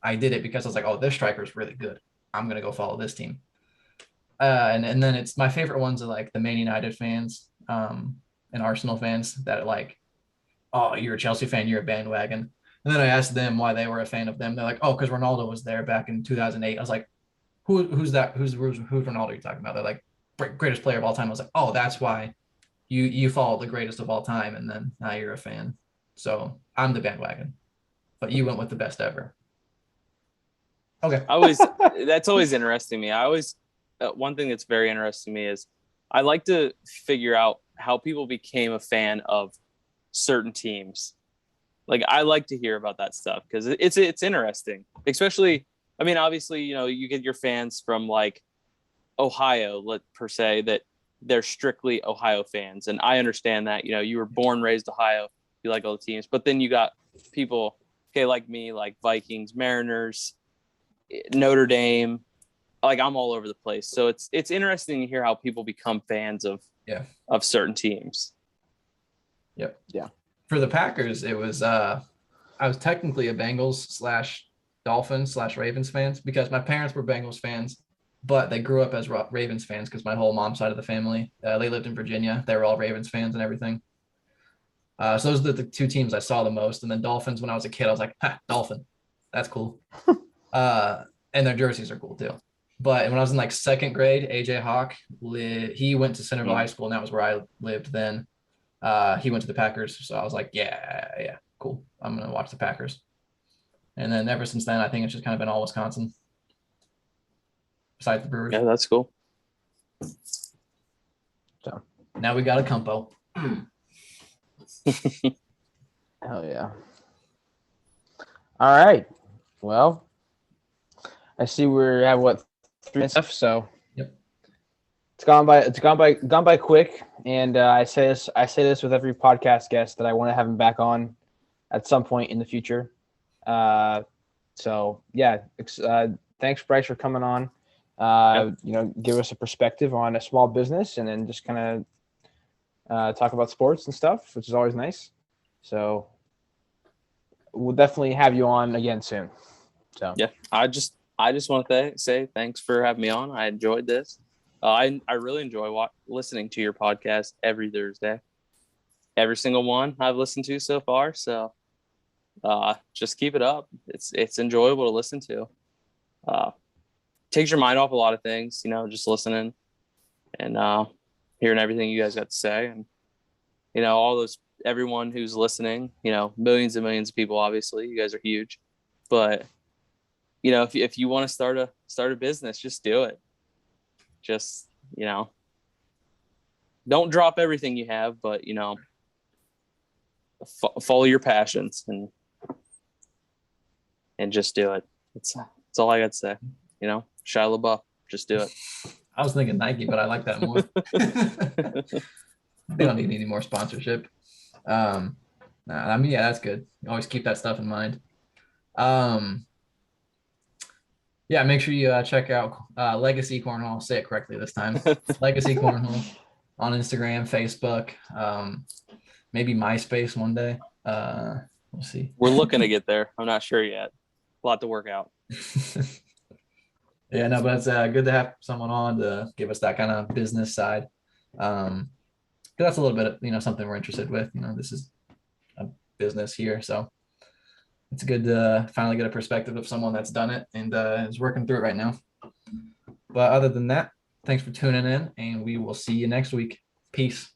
I did it because I was like, oh, this striker's really good. I'm going to go follow this team. And then it's my favorite ones are like the Man United fans and Arsenal fans that are like, oh, you're a Chelsea fan, you're a bandwagon. And then I asked them why they were a fan of them. They're like, oh, because Ronaldo was there back in 2008. I was like, who's that? Who's Ronaldo you're talking about? They're like, greatest player of all time. I was like, oh, that's why you follow the greatest of all time. And then now you're a fan. So I'm the bandwagon, but you went with the best ever. Okay. That's always interesting to me. One thing that's very interesting to me is I like to figure out how people became a fan of certain teams. Like I like to hear about that stuff because it's interesting, especially, I mean, obviously, you get your fans from like Ohio, per se, that they're strictly Ohio fans. And I understand that, you were born, raised Ohio, you like all the teams, but then you got people, okay, like me, like Vikings, Mariners, Notre Dame, like I'm all over the place. So it's interesting to hear how people become fans of certain teams. Yep. Yeah. For the Packers, it was I was technically a Bengals / Dolphins / Ravens fans because my parents were Bengals fans, but they grew up as Ravens fans because my whole mom's side of the family, they lived in Virginia. They were all Ravens fans and everything. So those are the two teams I saw the most. And then Dolphins, when I was a kid, I was like, Dolphin. That's cool. And their jerseys are cool too. But when I was in like second grade, AJ Hawk, he went to Centerville High School, and that was where I lived then. He went to the Packers. So I was like, yeah, cool. I'm going to watch the Packers. And then ever since then, I think it's just kind of been all Wisconsin. Besides the Brewers. Yeah, that's cool. So now we got a compo. Hell yeah. All right. Well, I see we're at 3 minutes left, so yep. It's gone by quick. And I say this with every podcast guest that I want to have him back on at some point in the future. So yeah, thanks Bryce for coming on. Give us a perspective on a small business, and then just kind of talk about sports and stuff, which is always nice. So we'll definitely have you on again soon. So yeah, I just want to say thanks for having me on. I enjoyed this. I really enjoy listening to your podcast every Thursday. Every single one I've listened to so far. So just keep it up. It's enjoyable to listen to. Takes your mind off a lot of things, just listening and hearing everything you guys got to say. And, everyone who's listening, millions and millions of people, obviously, you guys are huge. But, if you want to start a business, just do it. Just, don't drop everything you have, but, follow your passions and just do it. That's all I got to say. Shia LaBeouf, just do it. I was thinking Nike, but I like that more. They don't need any more sponsorship. Yeah, that's good. Always keep that stuff in mind. Yeah, make sure you check out Legacy Cornhole. Say it correctly this time. Legacy Cornhole on Instagram, Facebook, maybe MySpace one day. We'll see. We're looking to get there. I'm not sure yet. A lot to work out. Yeah, no, but it's good to have someone on to give us that kind of business side. 'Cause that's a little bit of, something we're interested with. This is a business here, so it's good to finally get a perspective of someone that's done it and is working through it right now. But other than that, thanks for tuning in, and we will see you next week. Peace.